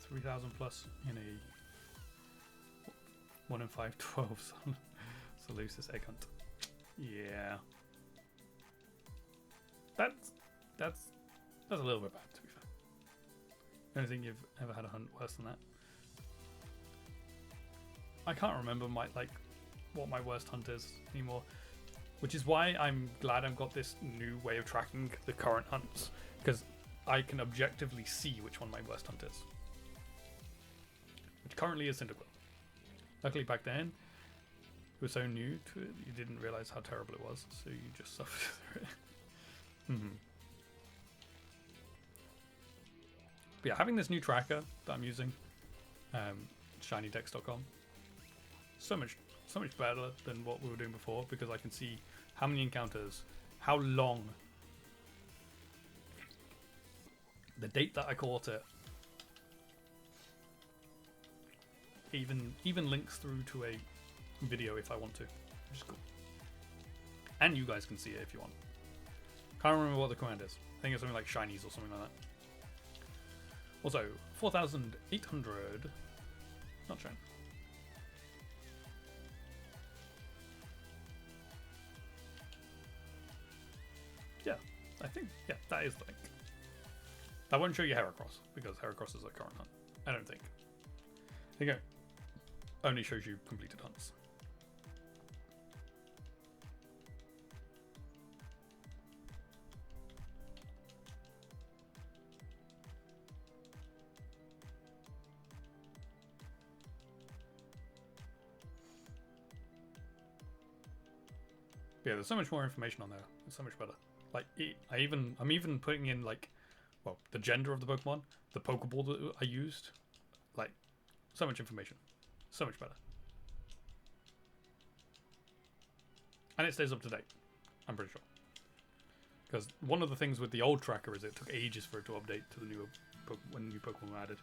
3000 plus in a 1 in 5 12 Solosis egg hunt. Yeah. That's a little bit bad, to be fair. I don't think you've ever had a hunt worse than that. I can't remember what my worst hunt is anymore. Which is why I'm glad I've got this new way of tracking the current hunts, because I can objectively see which one my worst hunt is. Which currently is Cyndaquil. Luckily back then, you were so new to it, you didn't realise how terrible it was, so you just suffered through it. But yeah, having this new tracker that I'm using, shinydex.com, so much better than what we were doing before, because I can see how many encounters, how long, the date that I caught it, even links through to a video if I want to, which is cool. And you guys can see it if you want. Can't remember what the command is. I think it's something like shinies or something like that. Also, 4,800, not shown. I think, yeah, that is the link. I won't show you Heracross, because Heracross is a current hunt. I don't think. There you go. Only shows you completed hunts. Yeah, there's so much more information on there. It's so much better. I'm even putting in the gender of the Pokemon, the Pokeball that I used, so much information, so much better, and it stays up to date. I'm pretty sure, because one of the things with the old tracker is it took ages for it to update to the new when new Pokemon were added.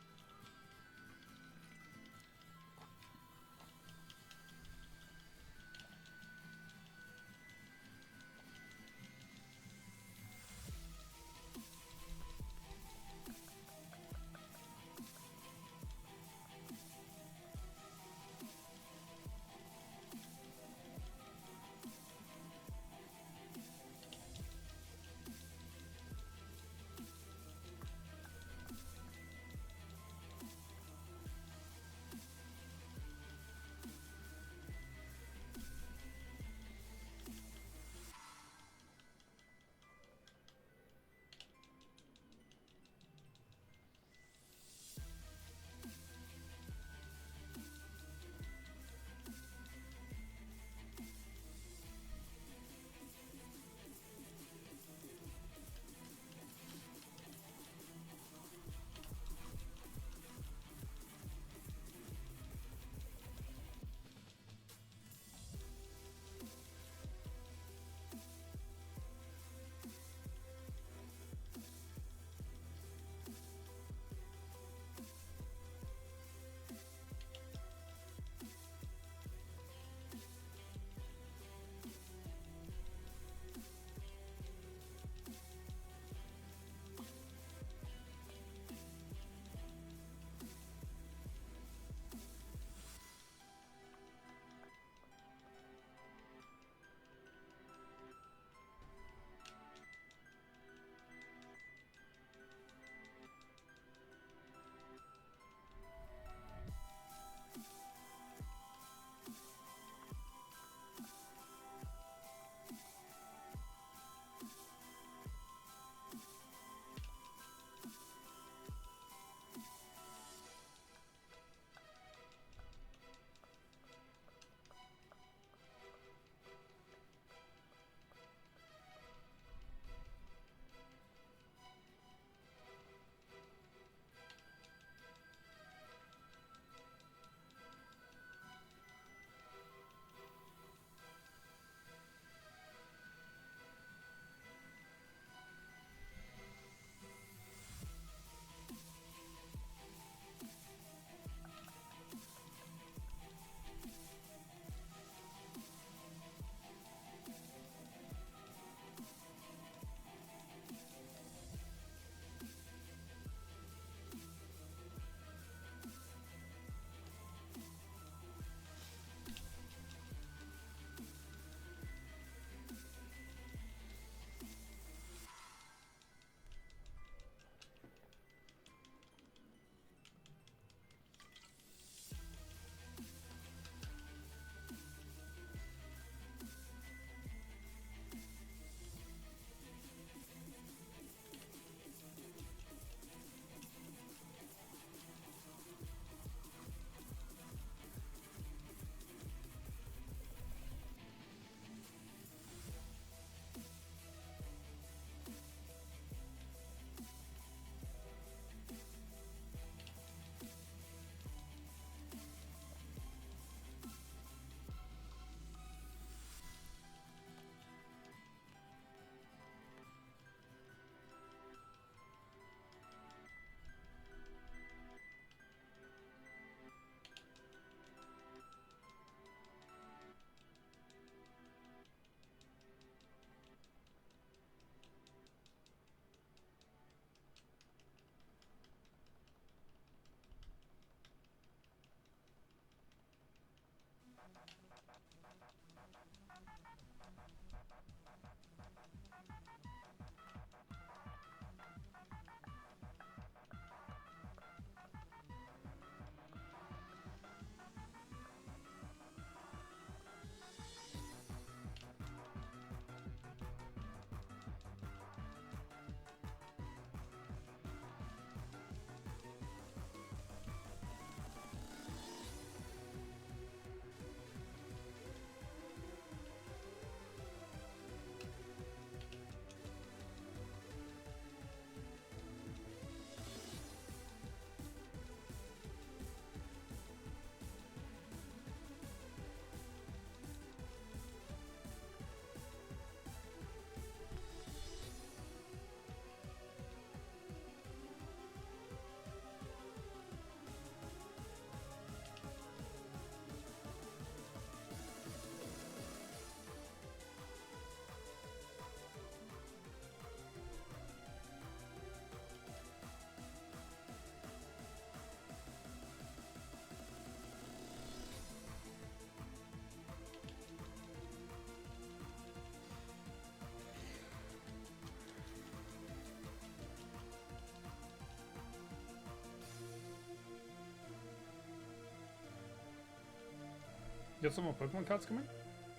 Got some more Pokemon cards coming?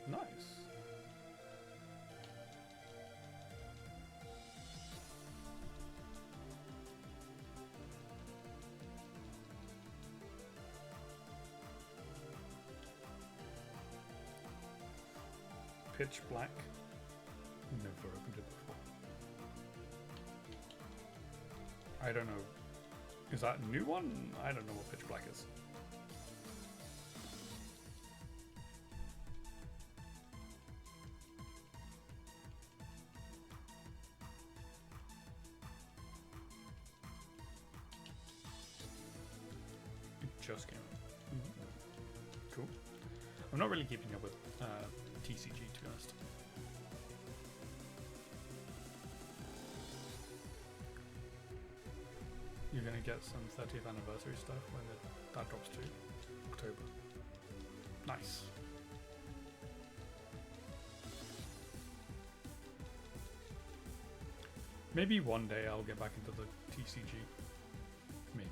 Nice. Pitch Black. Never opened it before. I don't know. Is that a new one? I don't know what Pitch Black is. It just came out. Cool. I'm not really keeping up with TCG, to be honest. You're gonna get some 30th anniversary stuff when that drops to October. Nice. Maybe one day I'll get back into the TCG. Maybe.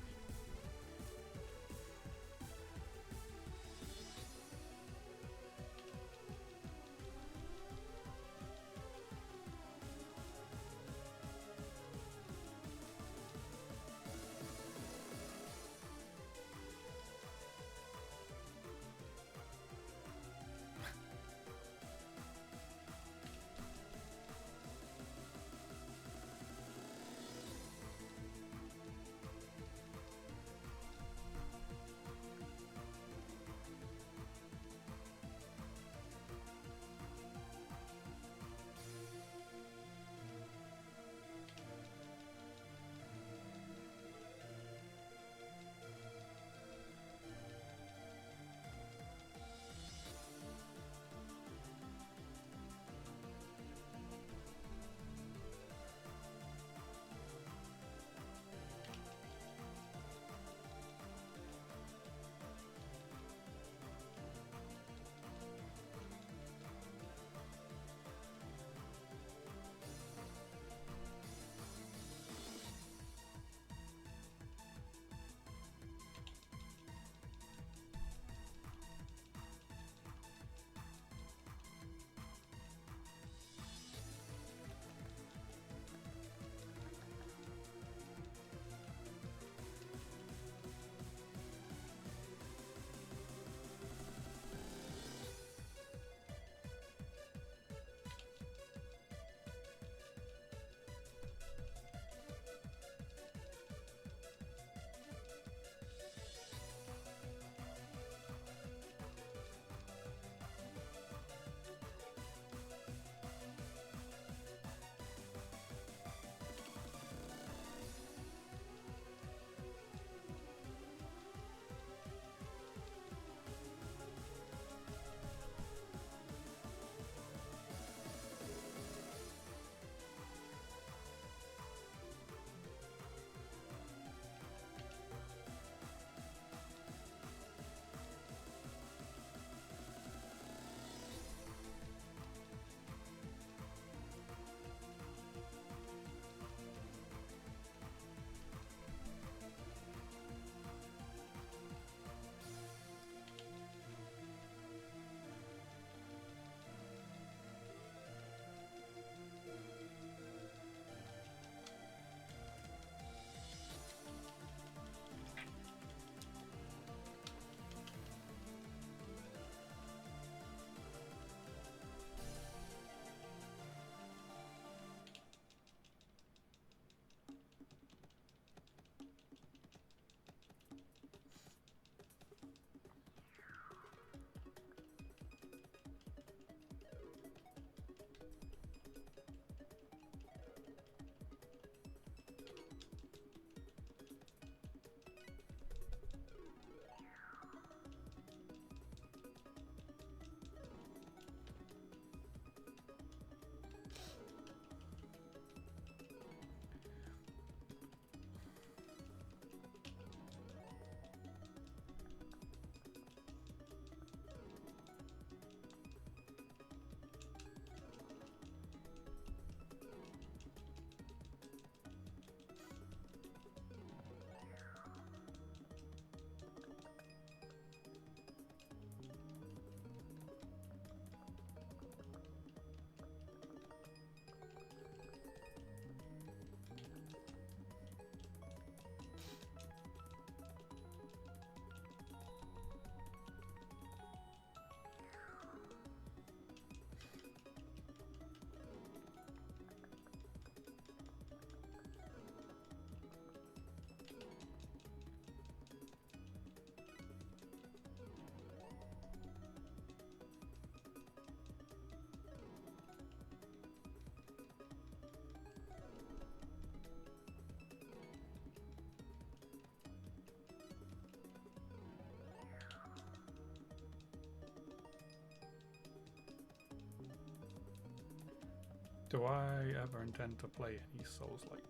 Do I ever intend to play any Souls-like?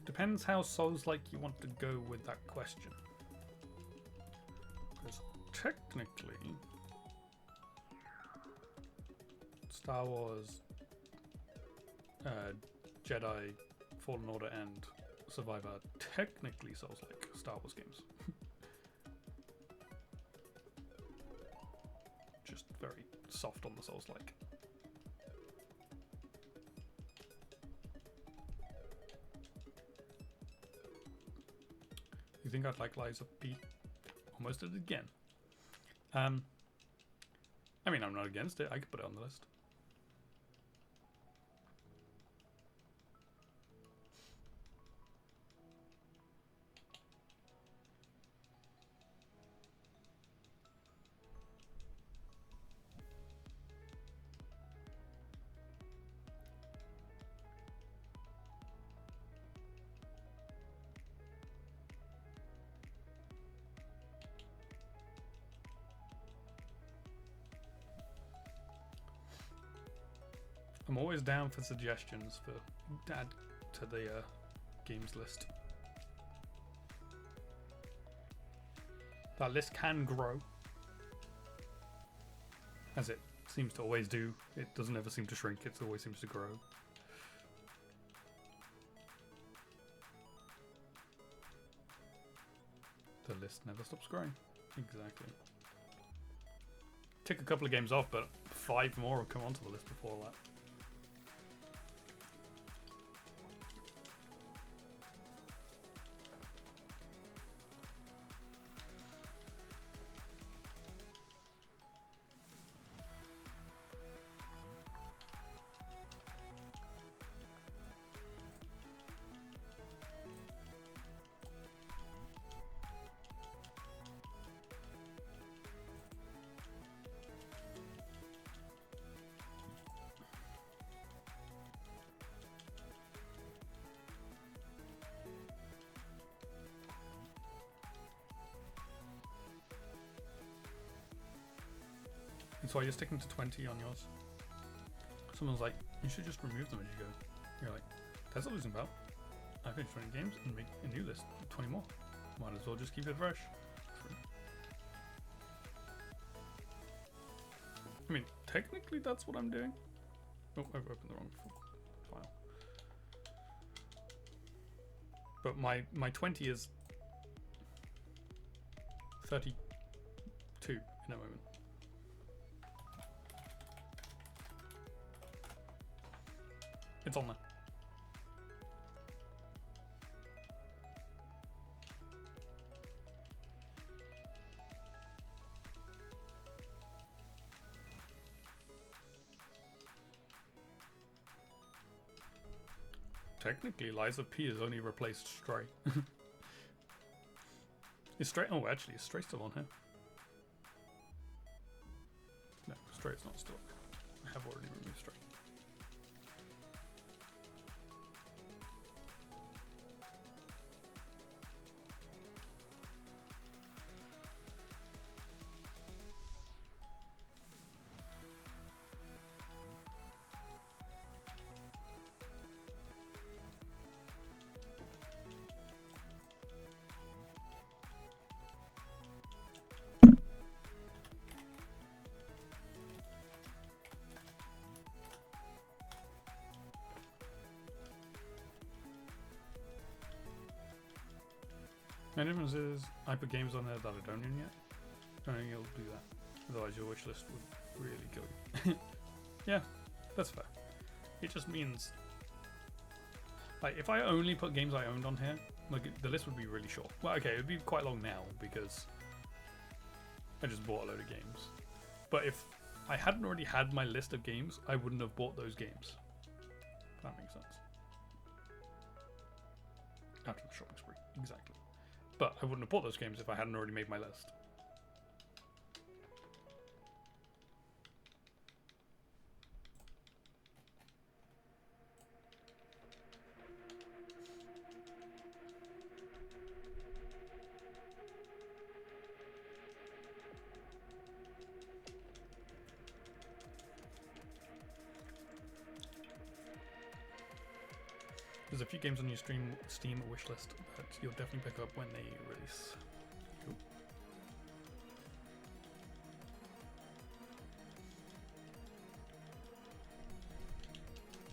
Depends how Souls-like you want to go with that question. Because technically, Star Wars, Jedi, Fallen Order, and Survivor are technically Souls-like Star Wars games. Just very soft on the Souls-like. You think I'd like Lies of P? Almost did it again. I mean, I'm not against it. I could put it on the list. I'm always down for suggestions for add to the games list. That list can grow, as it seems to always do. It doesn't ever seem to shrink, it always seems to grow. The list never stops growing. Exactly. Tick a couple of games off, but 5 more will come onto the list before that. That's why you're sticking to 20 on yours. Someone's like, you should just remove them as you go. You're like, that's a losing battle. I finished 20 games and make a new list, 20 more. Might as well just keep it fresh. True. I mean, technically that's what I'm doing. Oh, I've opened the wrong file. But my 20 is 32 in a moment. It's on there. Technically, Lies of P has only replaced Stray. Is Stray? Oh, actually, is Stray still on here? No, Stray is not still. I have already removed Stray. The difference is I put games on there that I don't own yet. I don't think it'll do that. Otherwise your wish list would really kill you. Yeah, that's fair. It just means, like, if I only put games I owned on here, like, the list would be really short. Well, okay, it would be quite long now because I just bought a load of games. But if I hadn't already had my list of games, I wouldn't have bought those games. If that makes sense. After the shopping spree, exactly. But I wouldn't have bought those games if I hadn't already made my list. There's a few games on your Steam wish list that you'll definitely pick up when they release. Cool.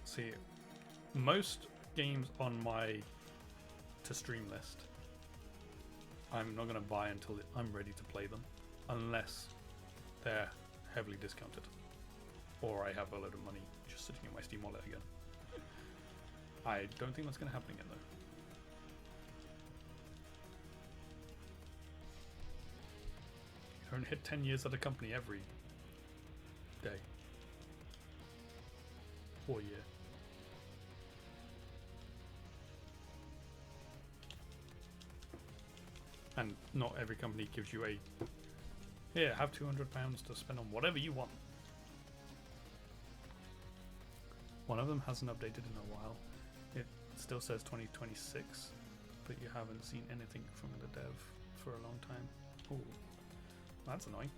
See, most games on my to stream list, I'm not going to buy until I'm ready to play them, unless they're heavily discounted, or I have a load of money just sitting in my Steam wallet again. I don't think that's going to happen again, though. You don't hit 10 years at a company every day or year. And not every company gives you a, here, have £200 to spend on whatever you want. One of them hasn't updated in a while. It still says 2026, but you haven't seen anything from the dev for a long time. Ooh, that's annoying.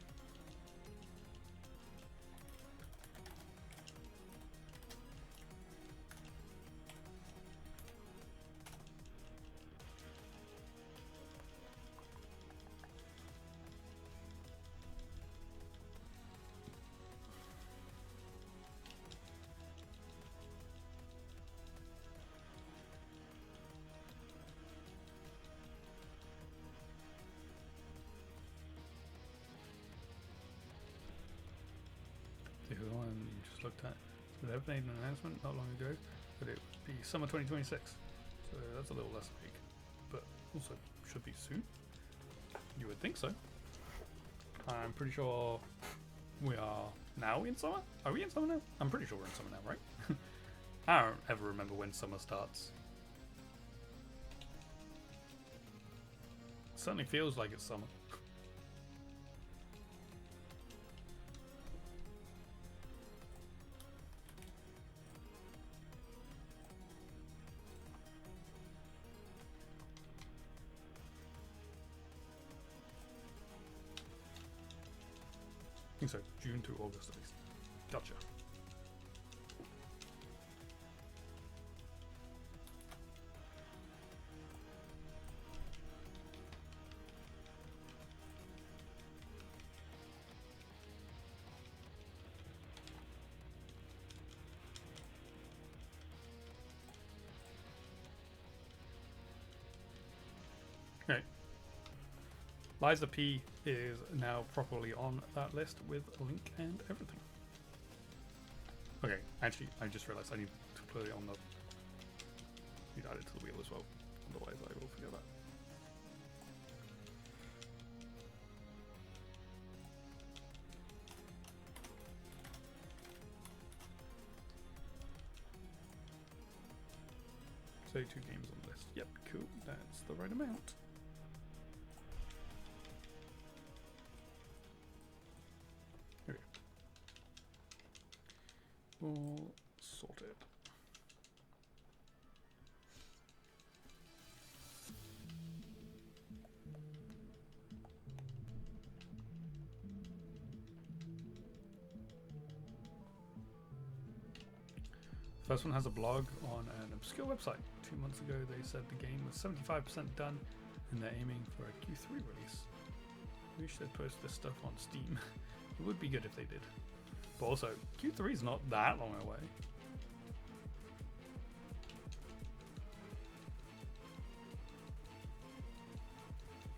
The one you just looked at. So they've made an announcement not long ago that it would be summer 2026. So that's a little less big, but also should be soon. You would think so. I'm pretty sure we are now in summer. Are we in summer now? I'm pretty sure we're in summer now, right? I don't ever remember when summer starts. It certainly feels like it's summer. I think so, June to August at least. Gotcha. Okay. Liza P is now properly on that list with a link and everything. Okay, actually, I just realized I need to put it on the... Need to add it to the wheel as well, otherwise I will forget that. So 2 games on the list. Yep, cool, that's the right amount. All sorted. First one has a blog on an obscure website. 2 months ago they said the game was 75% done and they're aiming for a Q3 release. I wish they'd post this stuff on Steam. It would be good if they did. But also, Q3 is not that long away.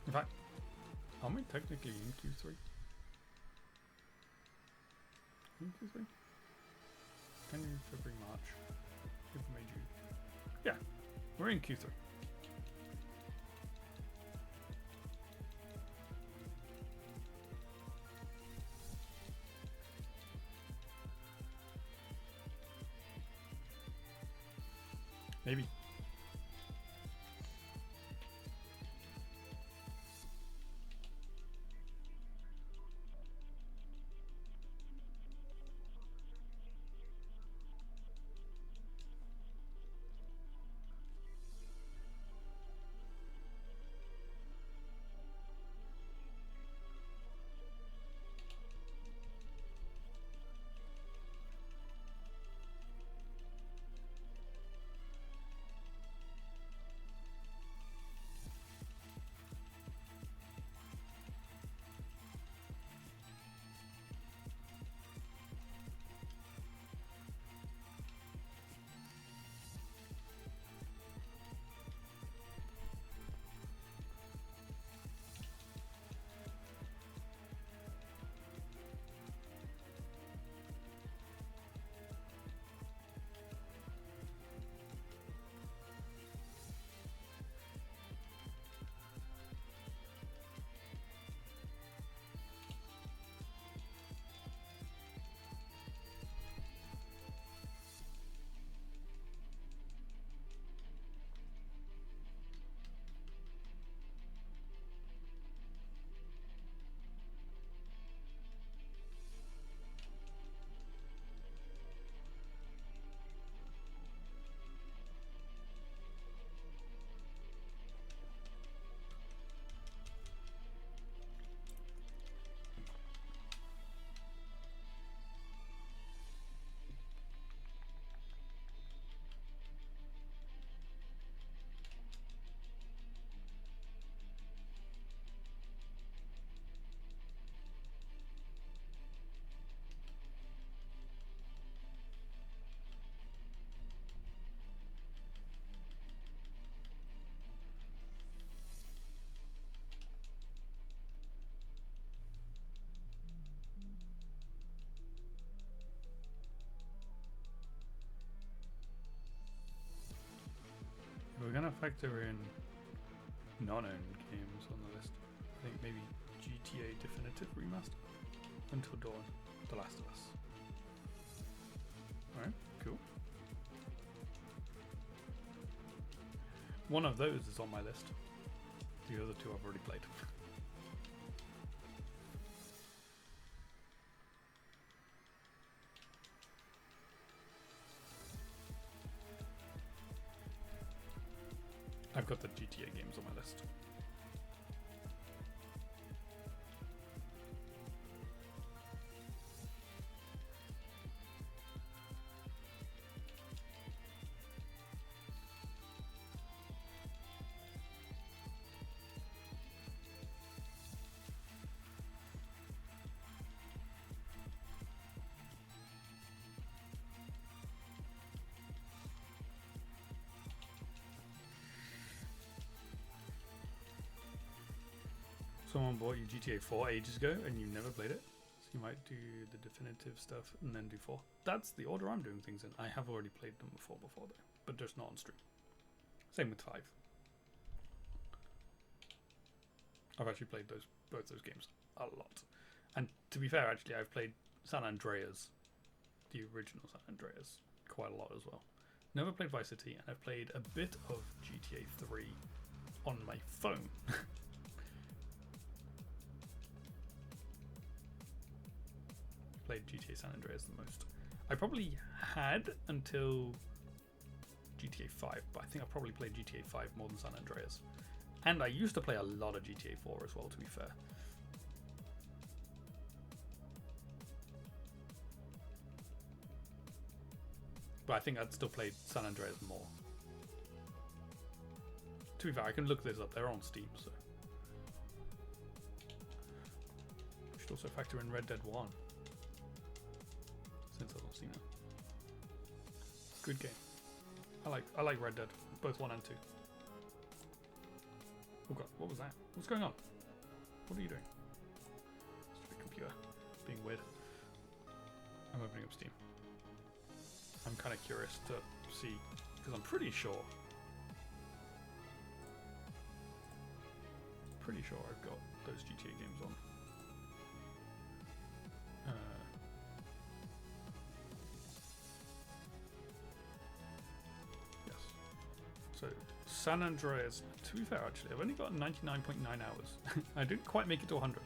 In fact, are we technically in Q3? In Q3? January, February, March, April, May, June. Yeah, we're in Q3. Maybe. factor in non-owned games on the list. I think maybe GTA Definitive Remaster, Until Dawn, The Last of Us. Alright, cool. One of those is on my list. The other two I've already played. I've got the GTA games on my list. Someone bought you GTA 4 ages ago and you never played it, so you might do the definitive stuff and then do 4. That's the order I'm doing things in. I have already played them before though, but just not on stream. Same with 5. I've actually played both those games a lot. And to be fair, actually, I've played San Andreas, the original San Andreas, quite a lot as well. Never played Vice City, and I've played a bit of GTA 3 on my phone. Played GTA San Andreas the most. I probably had until GTA 5, but I think I probably played GTA 5 more than San Andreas. And I used to play a lot of GTA 4 as well, to be fair. But I think I'd still played San Andreas more. To be fair, I can look this up. They're on Steam, so. Should also factor in Red Dead 1. Since I've not seen it. Good game. I like Red Dead, both 1 and 2. Oh god, what was that? What's going on? What are you doing? Stupid computer. Being weird. I'm opening up Steam. I'm kind of curious to see, because I'm pretty sure I've got those GTA games on. Yes. So, San Andreas, to be fair actually, I've only got 99.9 hours. I didn't quite make it to 100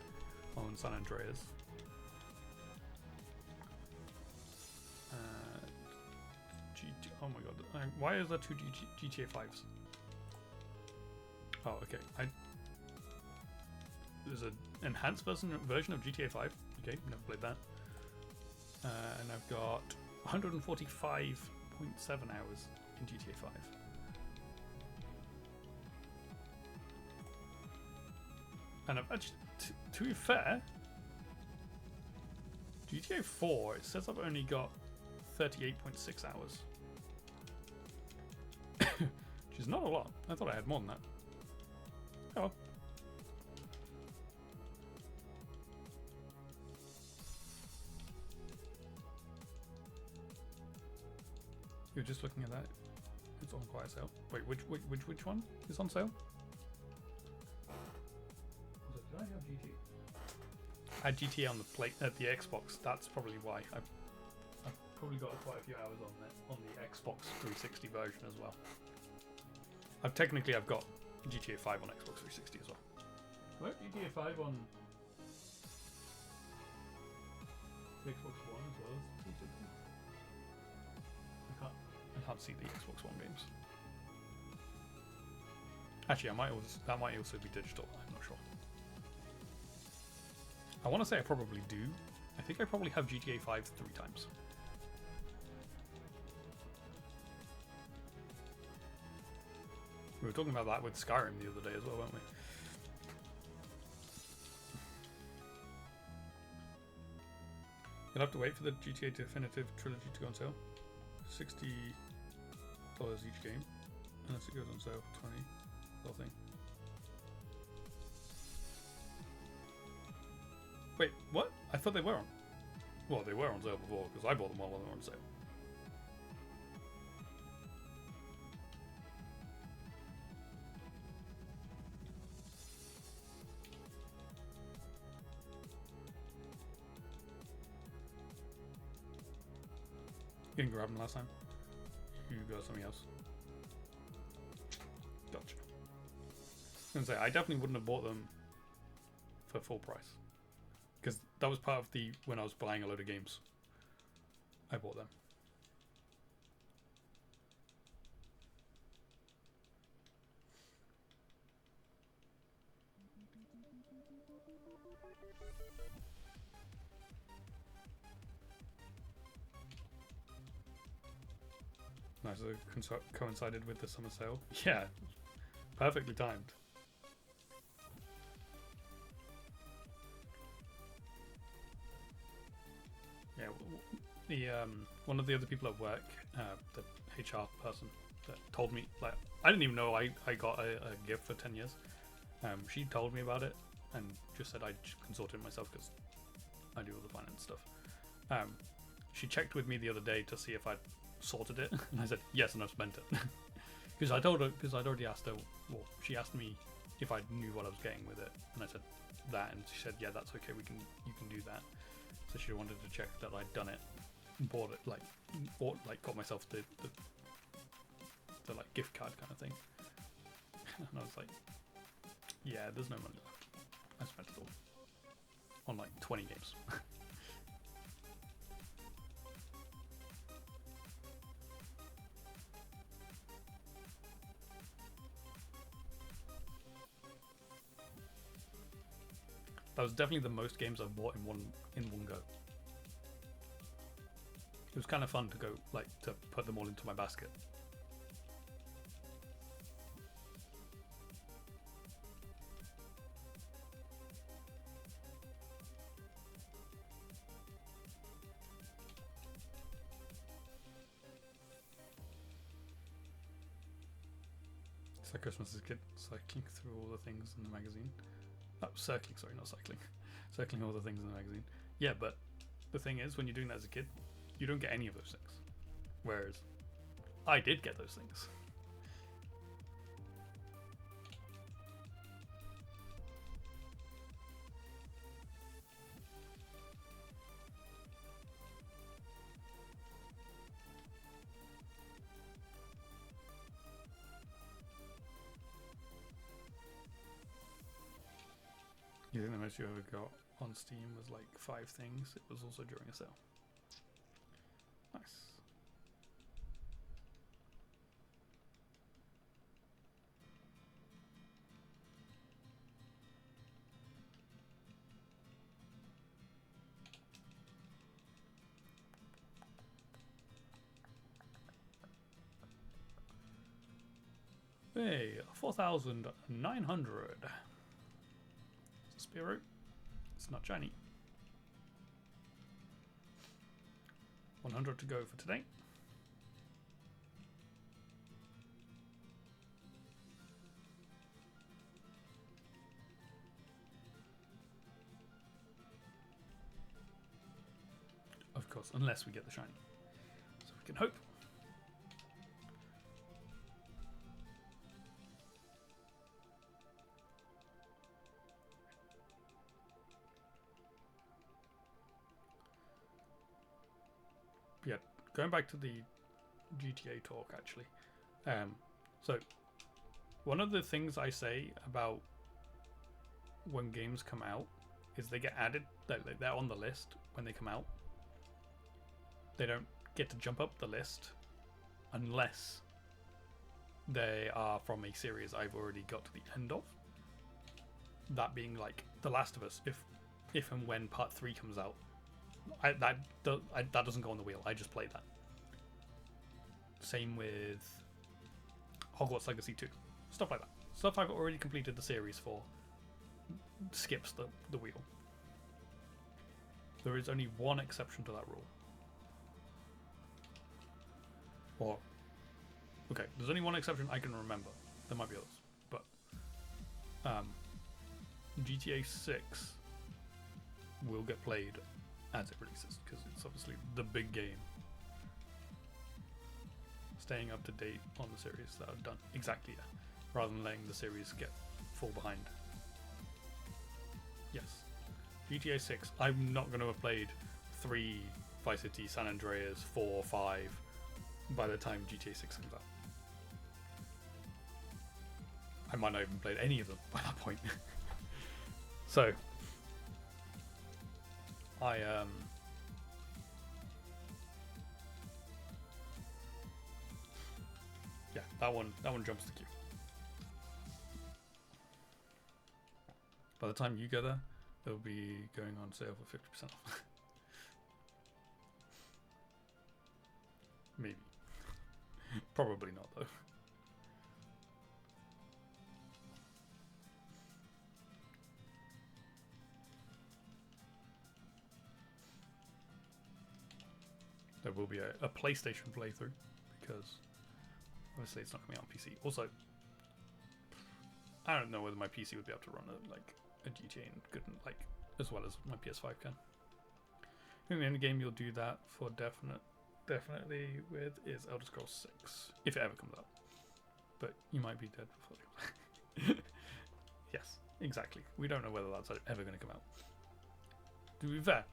on San Andreas. Oh my god, why is there 2 GTA 5s? Oh, okay. There's an enhanced version of GTA 5. Okay, never played that. And I've got 145.7 hours in GTA 5. And I've actually, to be fair, GTA 4, it says I've only got 38.6 hours. Which is not a lot. I thought I had more than that. Oh well. You're just looking at that. It's on quiet sale. Wait, which one is on sale? Did I have GTA? I had GTA on the plate at the Xbox. That's probably why. I've probably got quite a few hours on the Xbox 360 version as well. I've got GTA 5 on Xbox 360 as well. What? GTA 5 on the Xbox One as well as 360? I can't see the Xbox One games. Actually, that might also be digital. I'm not sure. I want to say I probably do. I think I probably have GTA 5 3 times. We were talking about that with Skyrim the other day as well, weren't we? You'll have to wait for the GTA Definitive Trilogy to go on sale. $60 each game, unless it goes on sale for 20. Whole thing. Wait, what? I thought they were on. Well, they were on sale before because I bought them all when they were on sale. You didn't grab them last time? You got something else? Gotcha. I was gonna say, I definitely wouldn't have bought them for full price. Because that was part of the, when I was buying a load of games, I bought them. Nice, it coincided with the summer sale. Yeah, perfectly timed. Yeah, the one of the other people at work, the HR person that told me, like, I didn't even know I got a gift for 10 years. She told me about it and just said I consorted it myself because I do all the finance stuff. She checked with me the other day to see if I'd sorted it, and I said yes, and I've spent it. Because I told her, because I'd already asked her, well, she asked me if I knew what I was getting with it, and I said that, and she said, yeah, that's okay, you can do that. So she wanted to check that I'd done it, bought it, like got myself the like gift card kind of thing. And I was like, yeah, there's no money left. I spent it all on like 20 games. That was definitely the most games I've bought in one go. It was kind of fun to go, like, to put them all into my basket. It's like Christmas as a kid, cycling through all the things in the magazine. Oh, circling, sorry, not cycling. Circling all the things in the magazine. Yeah, but the thing is, when you're doing that as a kid, you don't get any of those things. Whereas, I did get those things. You think the most you ever got on Steam was like 5 things? It was also during a sale. Nice. Hey, 4,900. Spearow. It's not shiny. 100 to go for today. Of course, unless we get the shiny. So we can hope. Yeah, going back to the GTA talk, actually. So, one of the things I say about when games come out is they get added, they're on the list when they come out. They don't get to jump up the list unless they are from a series I've already got to the end of. That being like The Last of Us, if and when Part 3 comes out. That doesn't go on the wheel. I just play that. Same with Hogwarts Legacy 2. Stuff like that. Stuff I've already completed the series for skips the wheel. There is only one exception to that rule. Or, okay, there's only one exception I can remember. There might be others. But GTA 6 will get played as it releases, because it's obviously the big game. Staying up to date on the series that I've done. Exactly, yeah. Rather than letting the series fall behind. Yes. GTA 6, I'm not going to have played 3 Vice City, San Andreas, 4, 5 by the time GTA 6 comes out. I might not even played any of them by that point. So I yeah, that one jumps the queue. By the time you go there, it'll be going on sale for 50% off. Maybe. Probably not though. There will be a PlayStation playthrough because obviously it's not coming out on PC. Also, I don't know whether my PC would be able to run a GTA and couldn't as well as my PS5 can. I think the only game you'll do that for definitely with is Elder Scrolls 6 if it ever comes out. But you might be dead before it comes out. Yes, exactly. We don't know whether that's ever going to come out. To be fair,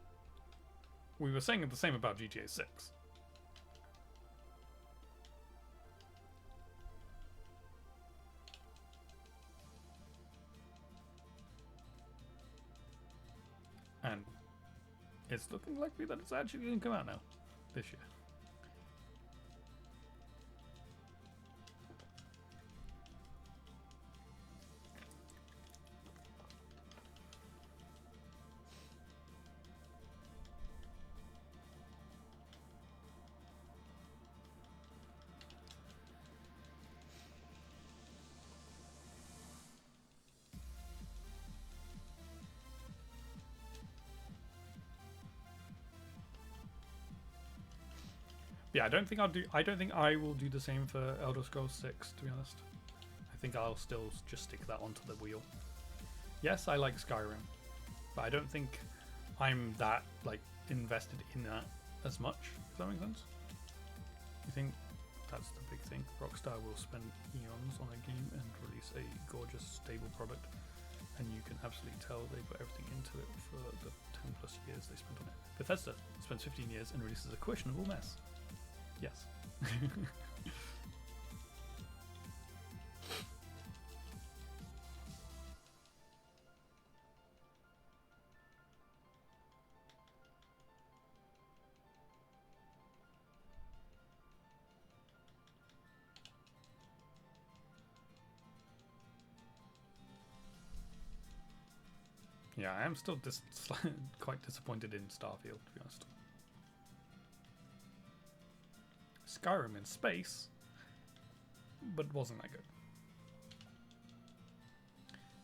we were saying the same about GTA 6. And it's looking likely that it's actually going to come out now, this year. Yeah, I don't think I will do the same for Elder Scrolls 6, to be honest. I think I'll still just stick that onto the wheel. Yes, I like Skyrim, but I don't think I'm that invested in that as much, if that makes sense. You think that's the big thing? Rockstar will spend eons on a game and release a gorgeous, stable product, and you can absolutely tell they put everything into it for the 10 plus years they spent on it. Bethesda spends 15 years and releases a questionable mess. Yes. Yeah, I am still quite disappointed in Starfield, to be honest. Skyrim in space, but wasn't that good.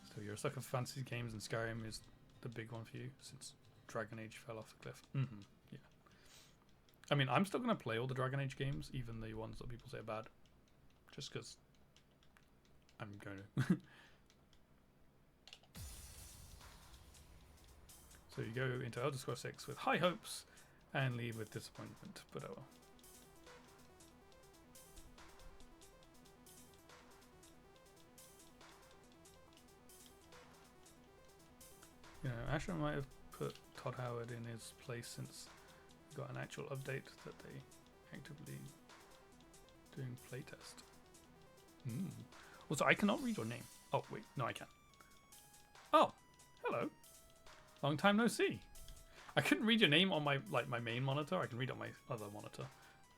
So you're a sucker for fantasy games, and Skyrim is the big one for you since Dragon Age fell off the cliff. Yeah. I mean, I'm still going to play all the Dragon Age games, even the ones that people say are bad, just because I'm going to. So you go into Elder Scrolls 6 with high hopes and leave with disappointment, but oh well. You know, Asher might have put Todd Howard in his place since we got an actual update that they actively doing playtest. Also, I cannot read your name. Oh, wait, no, I can. Oh, hello. Long time no see. I couldn't read your name on my my main monitor. I can read it on my other monitor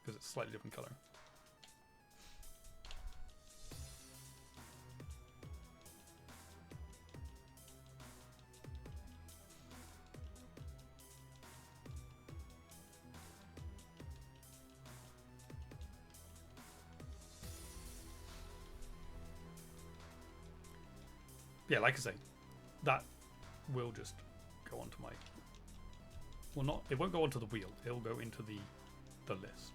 because it's slightly different color. Yeah, like I say, that will just go onto my. Well, not. It won't go onto the wheel. It'll go into the list.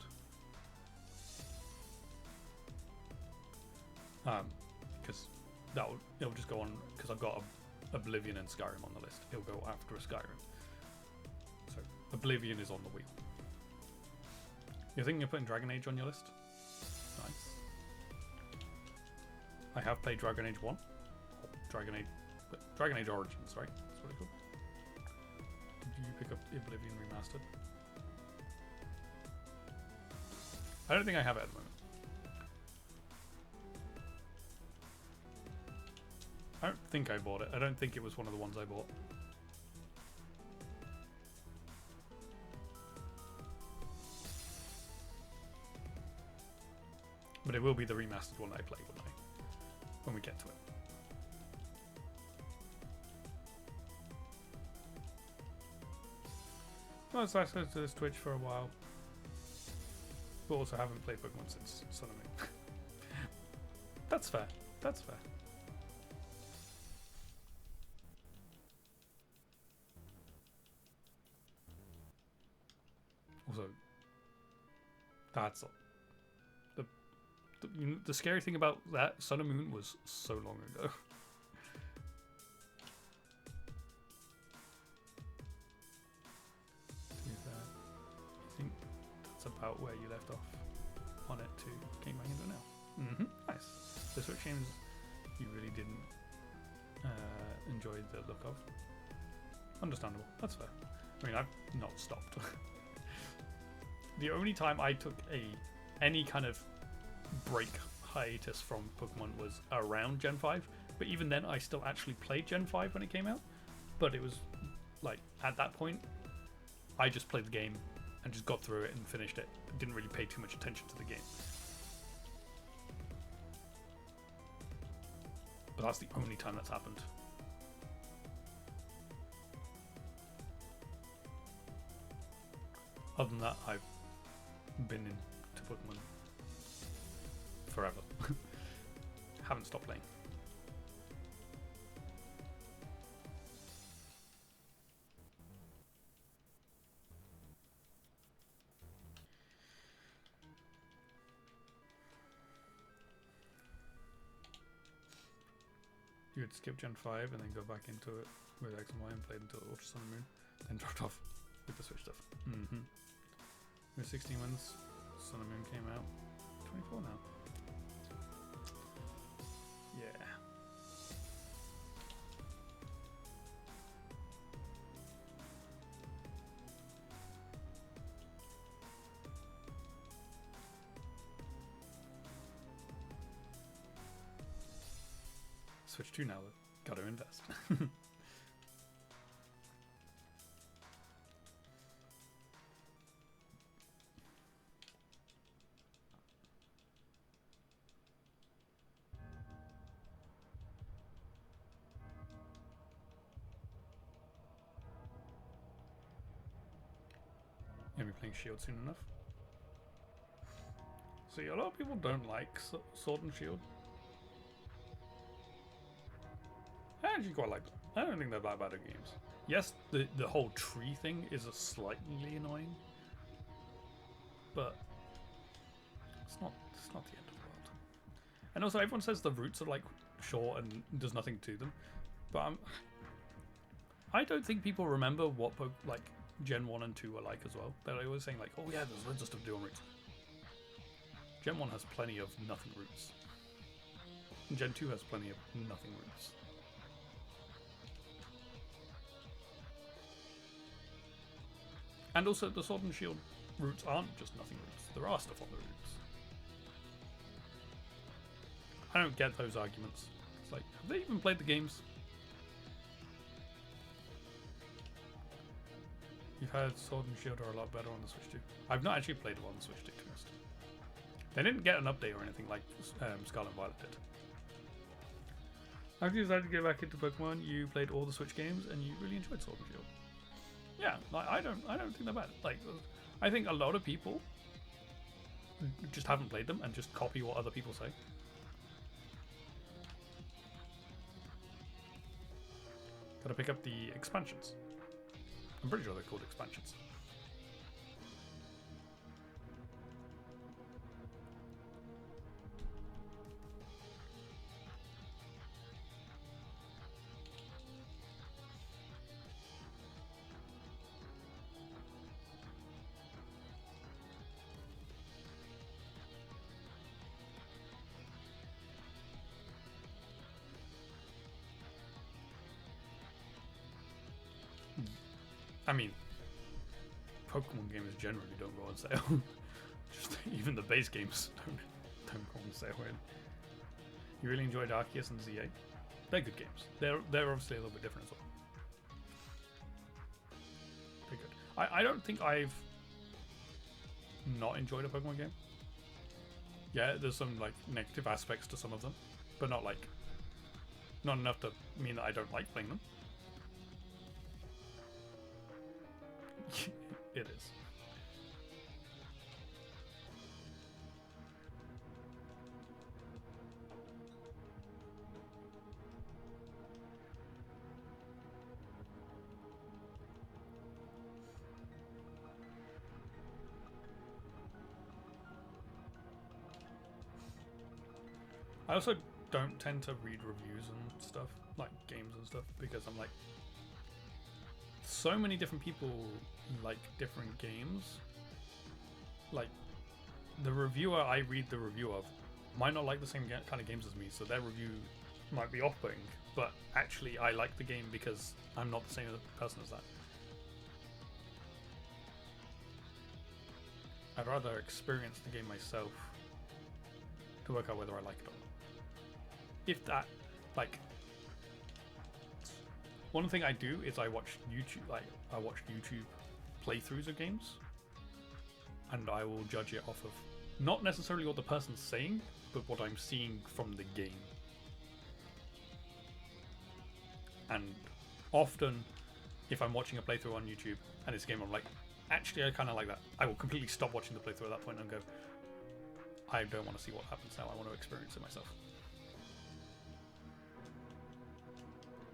Because it'll just go on. Because I've got Oblivion and Skyrim on the list. It'll go after a Skyrim. So Oblivion is on the wheel. You're thinking of putting Dragon Age on your list? Nice. I have played Dragon Age 1. Dragon Age Origins, right? That's what it's called. Did you pick up Oblivion Remastered? I don't think I have it at the moment. I don't think I bought it. I don't think it was one of the ones I bought. But it will be the remastered one I play when we get to it. Well, it's access to this Twitch for a while. But also haven't played Pokemon since Sun and Moon. That's fair. That's fair. Also, that's the scary thing about that Sun and Moon was so long ago. I think that's about where you left off on it to Game by Hero now. Nice. The Switch games you really didn't enjoy the look of. Understandable. That's fair. I mean, I've not stopped. The only time I took any kind of break hiatus from Pokemon was around Gen 5, but even then I still actually played Gen 5 when it came out, but it was like at that point I just played the game and just got through it and finished it. Didn't really pay too much attention to the game. But that's the only time that's happened. Other than that, I've been into Pokemon forever. Haven't stopped playing. You would skip Gen 5 and then go back into it with X and Y and played until Ultra Sun and Moon, then dropped off with the Switch stuff. With 16 wins, Sun and Moon came out. 24 now. Yeah. Switch 2 now, gotta invest. Gonna be playing Shield soon enough. See, a lot of people don't like Sword and Shield. I actually quite like them. I don't think they're that bad at games. Yes, the whole tree thing is a slightly annoying, but it's not the end of the world. And also, everyone says the routes are like short and there's nothing to them, but I don't think people remember what like Gen 1 and 2 were like as well. They're always saying like, oh yeah, there's loads of stuff to do on routes. Gen 1 has plenty of nothing routes. And Gen 2 has plenty of nothing routes. And also, the Sword and Shield routes aren't just nothing routes. There are stuff on the routes. I don't get those arguments. It's like, have they even played the games? You've heard Sword and Shield are a lot better on the Switch 2. I've not actually played it on the Switch 2, to be honest. They didn't get an update or anything like Scarlet and Violet did. After you decided to get back into Pokemon, you played all the Switch games and you really enjoyed Sword and Shield. Yeah, like, I don't think they're bad. Like, I think a lot of people just haven't played them and just copy what other people say. Gotta pick up the expansions. I'm pretty sure they're called expansions. I mean, Pokemon games generally don't go on sale. Just Even the base games don't go on sale. You really enjoyed Arceus and Z8? They're good games. They're obviously a little bit different as well. They're good. I don't think I've not enjoyed a Pokemon game. Yeah, there's some like negative aspects to some of them, but not enough to mean that I don't like playing them. It is. I also don't tend to read reviews and stuff, like games and stuff, because I'm like, so many different people like different games. Like, the reviewer I read the review of might not like the same kind of games as me, so their review might be off-putting, but actually I like the game because I'm not the same person as that. I'd rather experience the game myself to work out whether I like it or not. If that, like, one thing I do is I watch YouTube, YouTube playthroughs of games, and I will judge it off of not necessarily what the person's saying, but what I'm seeing from the game. And often, if I'm watching a playthrough on YouTube and it's a game I'm like, actually I kind of like that, I will completely stop watching the playthrough at that point and go, I don't want to see what happens now, I want to experience it myself.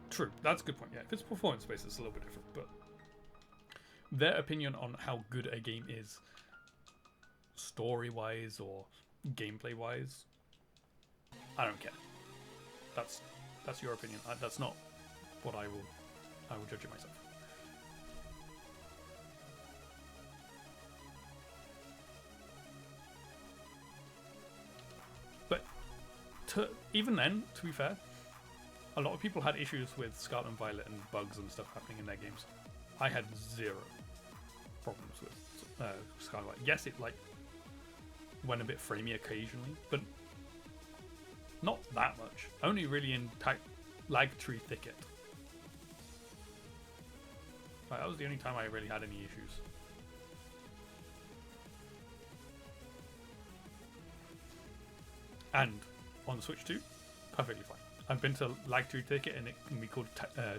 True, that's a good point. Yeah, if it's performance-based, it's a little bit different, but their opinion on how good a game is, story-wise or gameplay-wise, I don't care. That's your opinion. That's not what I will judge it myself. But even then, to be fair, a lot of people had issues with Scarlet and Violet and bugs and stuff happening in their games. I had zero problems with Scarlet and Violet. Yes, it like went a bit framey occasionally, but not that much. Only really in Lagtree Thicket. Like, that was the only time I really had any issues. And on the Switch 2, perfectly fine. I've been to Lagtree Thicket and it can be called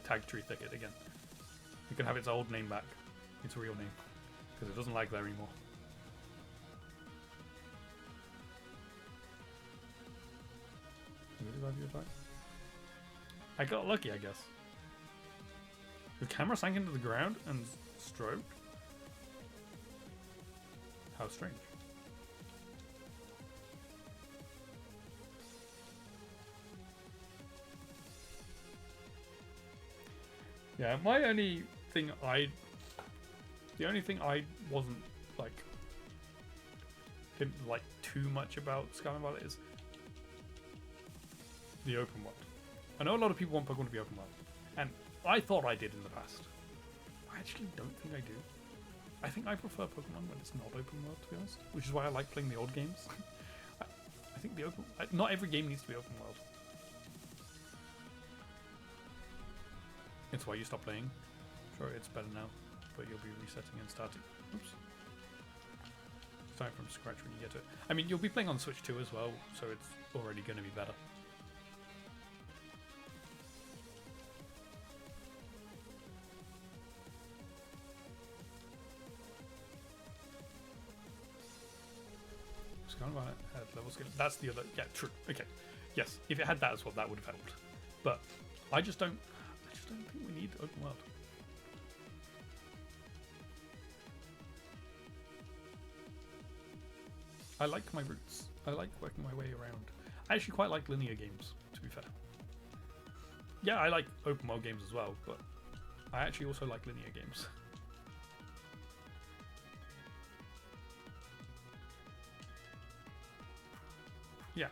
Tagtree Thicket again. You can have its old name back, its real name, because it doesn't lag there anymore. I got lucky, I guess. The camera sank into the ground and stroked. How strange. Yeah, the only thing I wasn't didn't like too much about Scarlet and Violet is the open world. I know a lot of people want Pokemon to be open world, and I thought I did in the past. I actually don't think I do. I think I prefer Pokemon when it's not open world, to be honest, which is why I like playing the old games. I think not every game needs to be open world. It's why you stop playing. Sure, it's better now, but you'll be resetting and starting. Oops. Start from scratch when you get to it. I mean, you'll be playing on Switch 2 as well, so it's already going to be better. Scarlet Violet had level skill. That's the other. Yeah, true. Okay. Yes, if it had that as well, that would have helped. But I just don't think we need open world. I like my roots. I like working my way around. I actually quite like linear games, to be fair. Yeah, I like open world games as well, but I actually also like linear games. Yeah.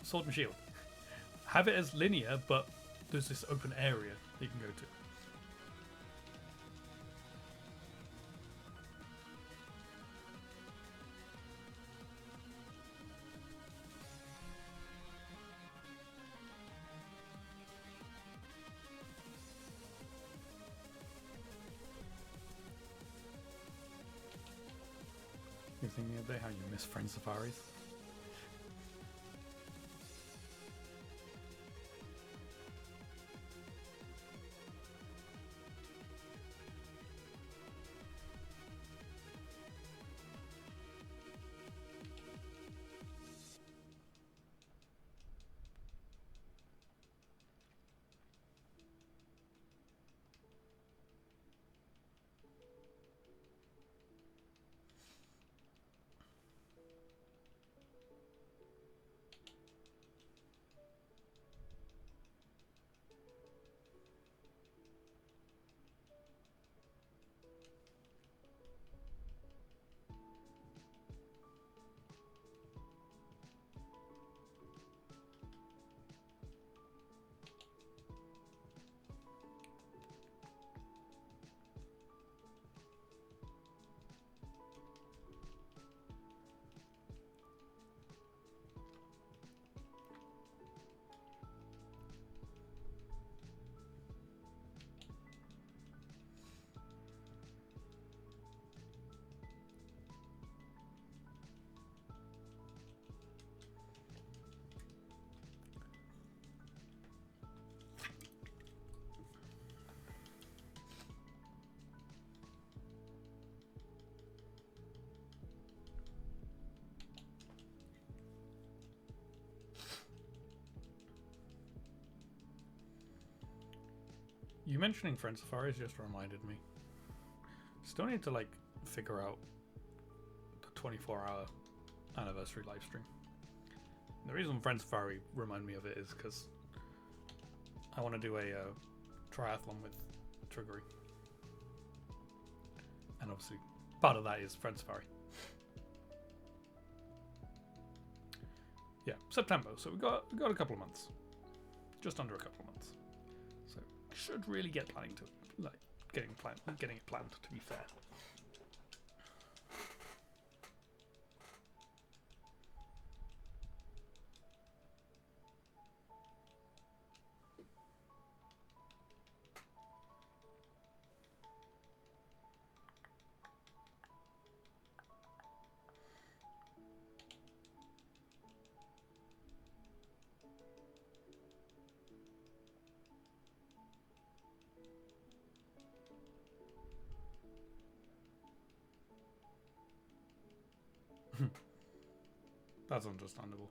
Sword and Shield. Have it as linear, but there's this open area that you can go to. You're thinking of how you miss Friend Safaris? You mentioning Friend Safaris just reminded me. Still need to like figure out the 24-hour anniversary live stream. The reason Friend Safari remind me of it is because I want to do a triathlon with Triggery, and obviously part of that is Friend Safari. Yeah, September. So we got a couple of months, just under a couple of months. So should really get planning to getting it planned. To be fair. That's understandable.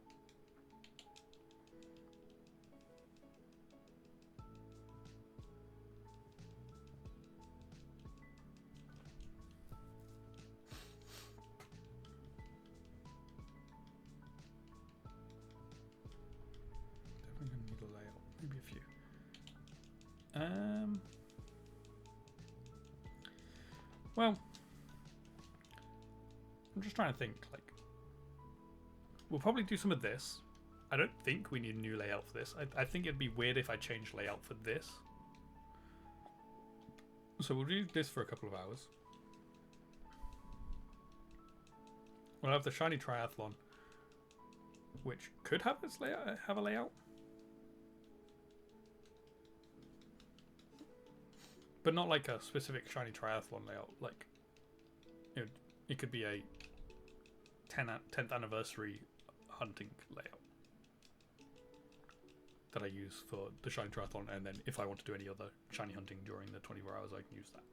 Definitely gonna need a layout, maybe a few. Well, I'm just trying to think. Like, we'll probably do some of this. I don't think we need a new layout for this. I think it'd be weird if I changed layout for this. So we'll do this for a couple of hours. We'll have the shiny triathlon, which could have its layout, have a layout, but not like a specific shiny triathlon layout. Like, it could be a 10th anniversary hunting layout that I use for the shiny triathlon, and then if I want to do any other shiny hunting during the 24 hours, I can use that.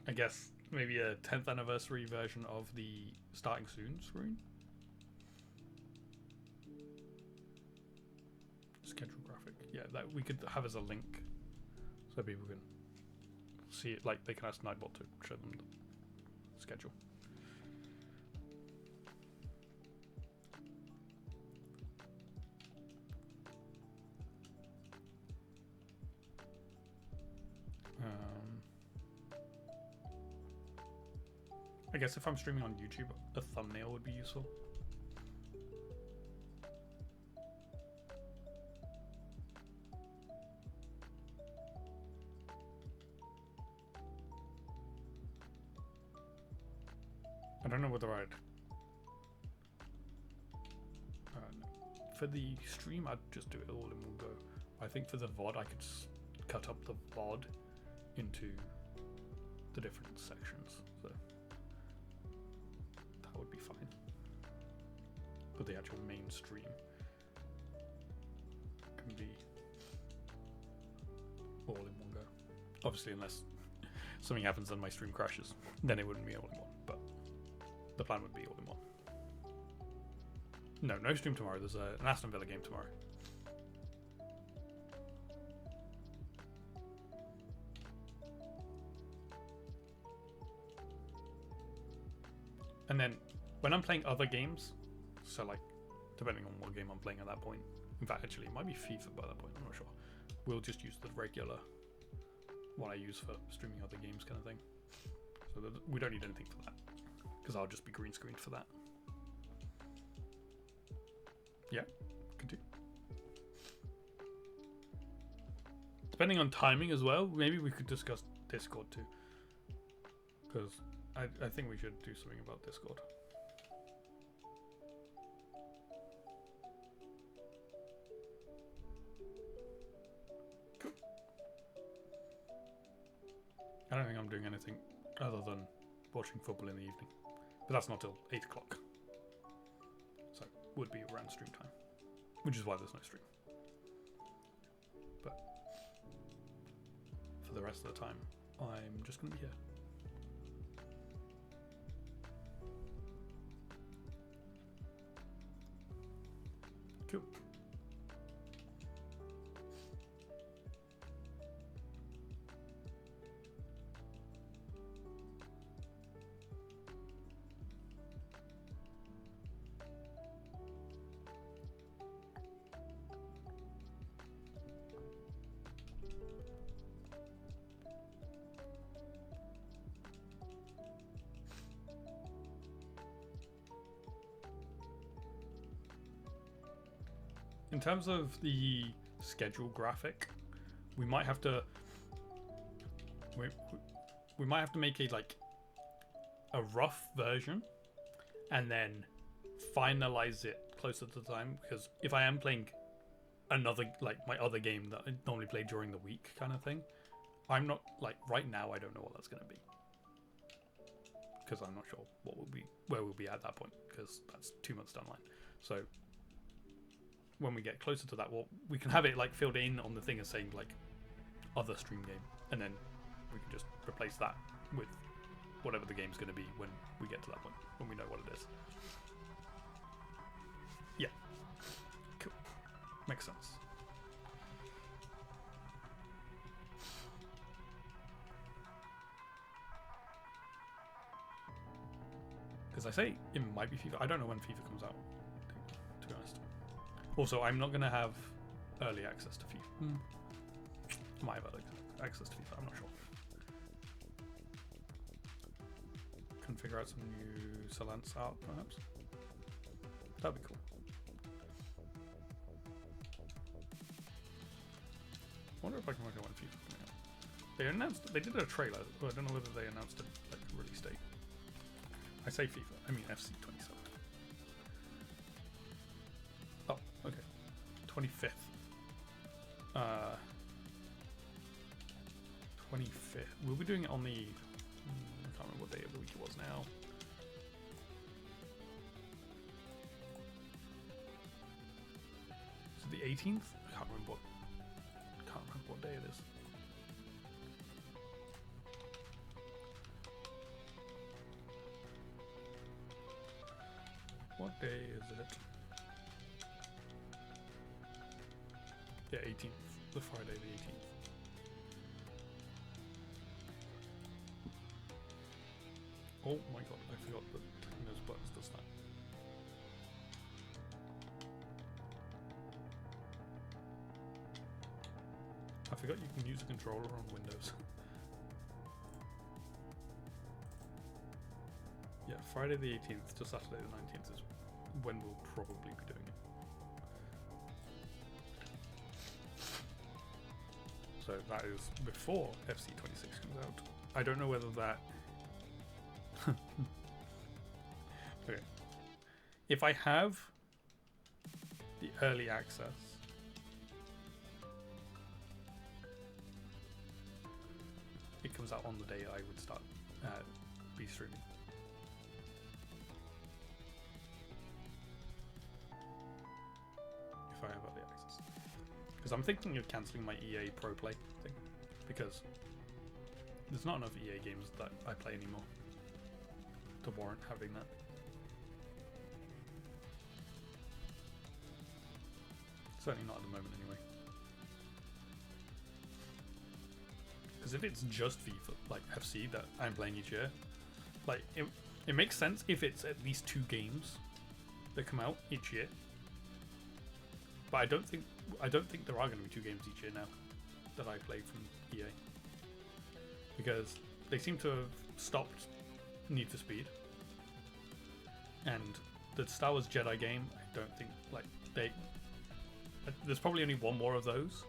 I guess maybe a 10th anniversary version of the starting soon screen. Schedule graphic. Yeah, that we could have as a link so people can see it. Like, they can ask Nightbot to show them the schedule. I guess if I'm streaming on YouTube, a thumbnail would be useful. I don't know whether I'd... for the stream, I'd just do it all in one go. I think for the VOD, I could cut up the VOD into the different sections, so that would be fine. But the actual main stream can be all in one go. Obviously, unless something happens and my stream crashes, then it wouldn't be all in one, but the plan would be all in one. No stream tomorrow. There's an Aston Villa game tomorrow. And then when I'm playing other games, so like depending on what game I'm playing at that point, in fact actually it might be FIFA by that point, I'm not sure, we'll just use the regular one I use for streaming other games kind of thing. So that we don't need anything for that, because I'll just be green screened for that. Yeah, continue. Depending on timing as well, maybe we could discuss Discord too, because I think we should do something about Discord. Cool. I don't think I'm doing anything other than watching football in the evening, but that's not till 8 o'clock. So would be around stream time, which is why there's no stream. But for the rest of the time, I'm just going to be here. Cool. In terms of the schedule graphic, we might have to we might have to make a rough version and then finalize it closer to the time, because if I am playing another, like my other game that I normally play during the week kind of thing, I'm not, like, right now I don't know what that's going to be, because I'm not sure where we'll be at that point, because that's 2 months down the line. So when we get closer to that, we can have it like filled in on the thing as saying like other stream game, and then we can just replace that with whatever the game's going to be when we get to that point, when we know what it is. Yeah, cool, makes sense. Because I say it might be FIFA. I don't know when FIFA comes out, to be honest. Also, I'm not going to have early access to FIFA. I might have early access to FIFA, I'm not sure. Can figure out some new Salance art, perhaps. That'd be cool. I wonder if I can work out when FIFA's coming out. They did a trailer, but I don't know whether they announced a release date. I say FIFA, I mean FC 27. Oh, okay. 25th. 25th. We'll be doing it on the... I can't remember what day of the week it was now. Is it the 18th? I can't remember what day it is. What day is it? Yeah, 18th. The Friday the 18th. Oh my god, I forgot that those buttons does that. I forgot you can use a controller on Windows. Yeah, Friday the 18th to Saturday the 19th is when we'll probably be doing it. So that is before FC26 comes out. I don't know whether that... Okay. If I have the early access, it comes out on the day I would start be streaming. If I have early access. Because I'm thinking of cancelling my EA Pro Play thing. Because there's not enough EA games that I play anymore to warrant having that. Certainly not at the moment anyway. Because if it's just FIFA, like FC, that I'm playing each year, like it makes sense if it's at least 2 games that come out each year. But I don't think there are going to be 2 games each year now that I play from EA, because they seem to have stopped Need for Speed, and the Star Wars Jedi game, I don't think, like, there's probably only one more of those,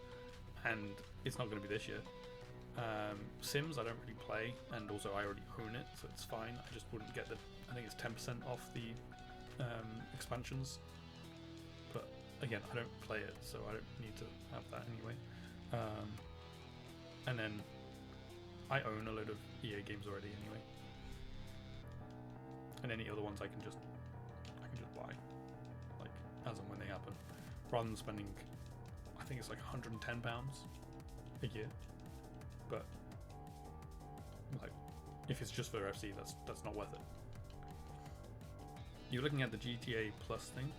and it's not going to be this year. Sims I don't really play, and also I already own it, so it's fine. I just wouldn't get I think it's 10% off the expansions, but again, I don't play it, so I don't need to have that anyway. And then I own a load of EA games already anyway, and any other ones I can just buy, like, as and when they happen, rather than spending, I think it's like £110 a year. But like, if it's just for FC, that's not worth it. You're looking at the GTA Plus thing.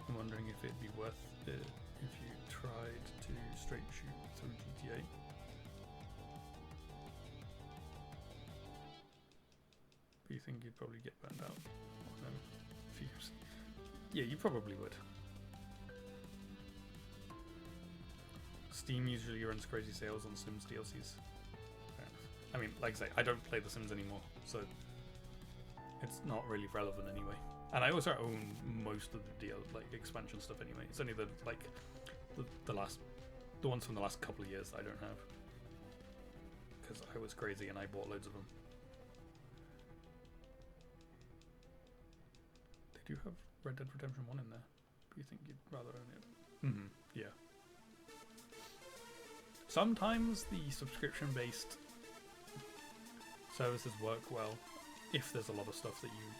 I'm wondering if it'd be worth it if you tried to straight shoot through GTA. But you think you'd probably get burned out? Yeah, you probably would. Steam usually runs crazy sales on Sims DLCs. I mean, like I say, I don't play The Sims anymore, so it's not really relevant anyway. And I also own most of the expansion stuff anyway. It's only the ones from the last couple of years that I don't have, because I was crazy and I bought loads of them. They do have Red Dead Redemption 1 in there, but you think you'd rather own it? Mm-hmm. Yeah. Sometimes the subscription-based services work well if there's a lot of stuff that you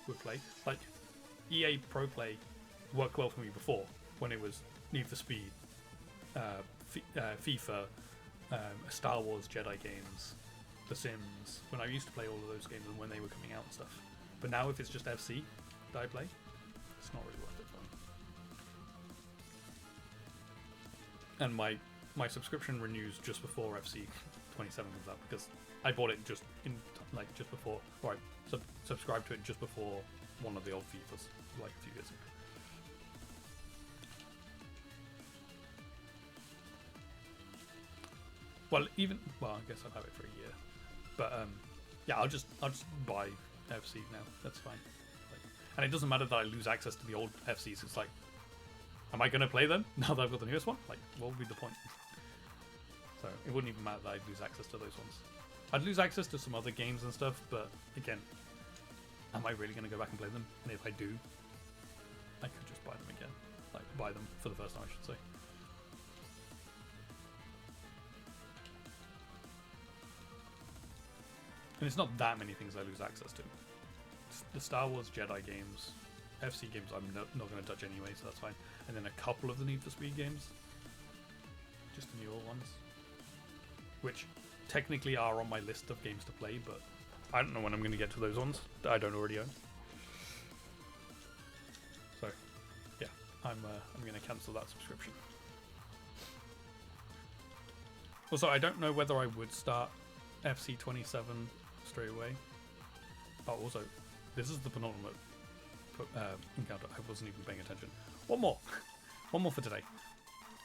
would play. Like EA Pro Play worked well for me before, when it was Need for Speed, FIFA, Star Wars Jedi games, The Sims, when I used to play all of those games and when they were coming out and stuff. But now if it's just FC that I play, it's not really worth it for me. And my subscription renews just before FC 27 comes out, because I bought it just before, or I subscribed to it just before one of the old FIFAs, like a few years ago. Well, I guess I'll have it for a year, but yeah, I'll just buy FC now. That's fine. And it doesn't matter that I lose access to the old FCs. It's like, am I going to play them now that I've got the newest one? Like, what would be the point? So it wouldn't even matter that I'd lose access to those ones. I'd lose access to some other games and stuff, but again, am I really going to go back and play them? And if I do, I could just buy them again. Like, buy them for the first time, I should say. And it's not that many things I lose access to. The Star Wars Jedi games, FC games I'm not going to touch anyway, so that's fine. And then a couple of the Need for Speed games, just the newer ones, which technically are on my list of games to play, but I don't know when I'm going to get to those ones that I don't already own. So yeah, I'm going to cancel that subscription. Also, I don't know whether I would start FC 27 straight away. Oh, also, this is the penultimate encounter. I wasn't even paying attention. One more. One more for today.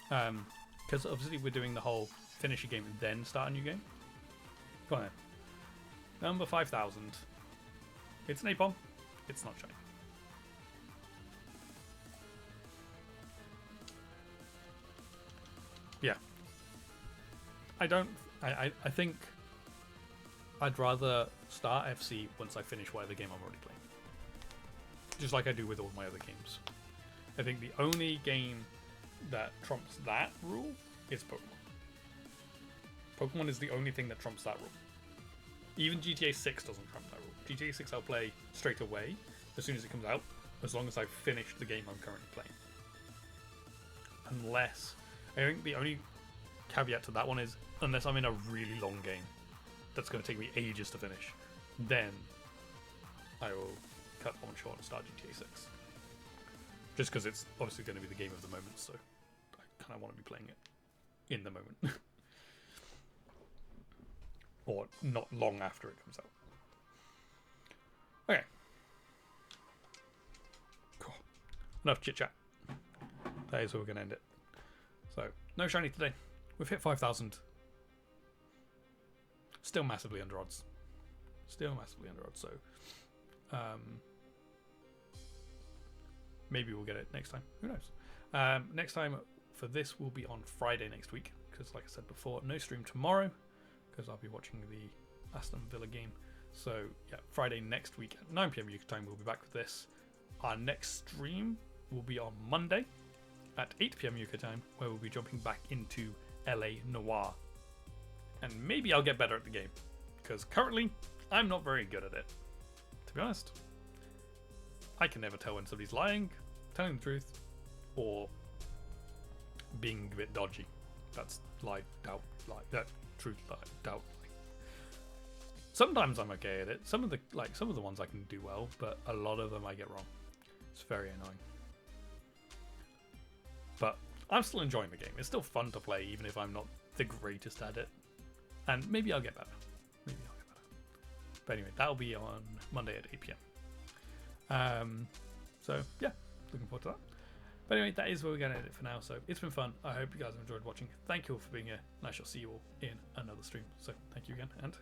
Because obviously we're doing the whole finish a game and then start a new game. Go on then. Number 5000. It's napalm. It's not shiny. Yeah. I think I'd rather start FC once I finish whatever game I'm already playing. Just like I do with all my other games. I think the only game that trumps that rule is Pokemon. Pokemon is the only thing that trumps that rule. Even GTA 6 doesn't trump that rule. GTA 6 I'll play straight away as soon as it comes out, as long as I've finished the game I'm currently playing. Unless, I think the only caveat to that one is, unless I'm in a really long game that's going to take me ages to finish, then I will cut one short and start GTA 6. Just because it's obviously going to be the game of the moment, so I kind of want to be playing it in the moment. Or not long after it comes out. Okay. Cool. Enough chit chat. That is where we're going to end it. So, no shiny today. We've hit 5,000. Still massively under odds. So, maybe we'll get it next time. Who knows? Next time for this will be on Friday next week. Because, like I said before, no stream tomorrow. Because I'll be watching the Aston Villa game. So, yeah, Friday next week at 9 PM UK time, we'll be back with this. Our next stream will be on Monday at 8 PM UK time, where we'll be jumping back into LA Noire. And maybe I'll get better at the game. Because currently, I'm not very good at it. To be honest, I can never tell when somebody's lying, telling the truth, or being a bit dodgy. That's lie, doubt, lie. That truth, lie, doubt. Lie. Sometimes I'm okay at it. Some of the ones I can do well, but a lot of them I get wrong. It's very annoying. But I'm still enjoying the game. It's still fun to play, even if I'm not the greatest at it. And maybe I'll get better. But anyway, that'll be on Monday at 8 PM. So yeah, looking forward to that. But anyway, that is where we're going to end it for now. So it's been fun. I hope you guys have enjoyed watching. Thank you all for being here, and I shall see you all in another stream. So thank you again, and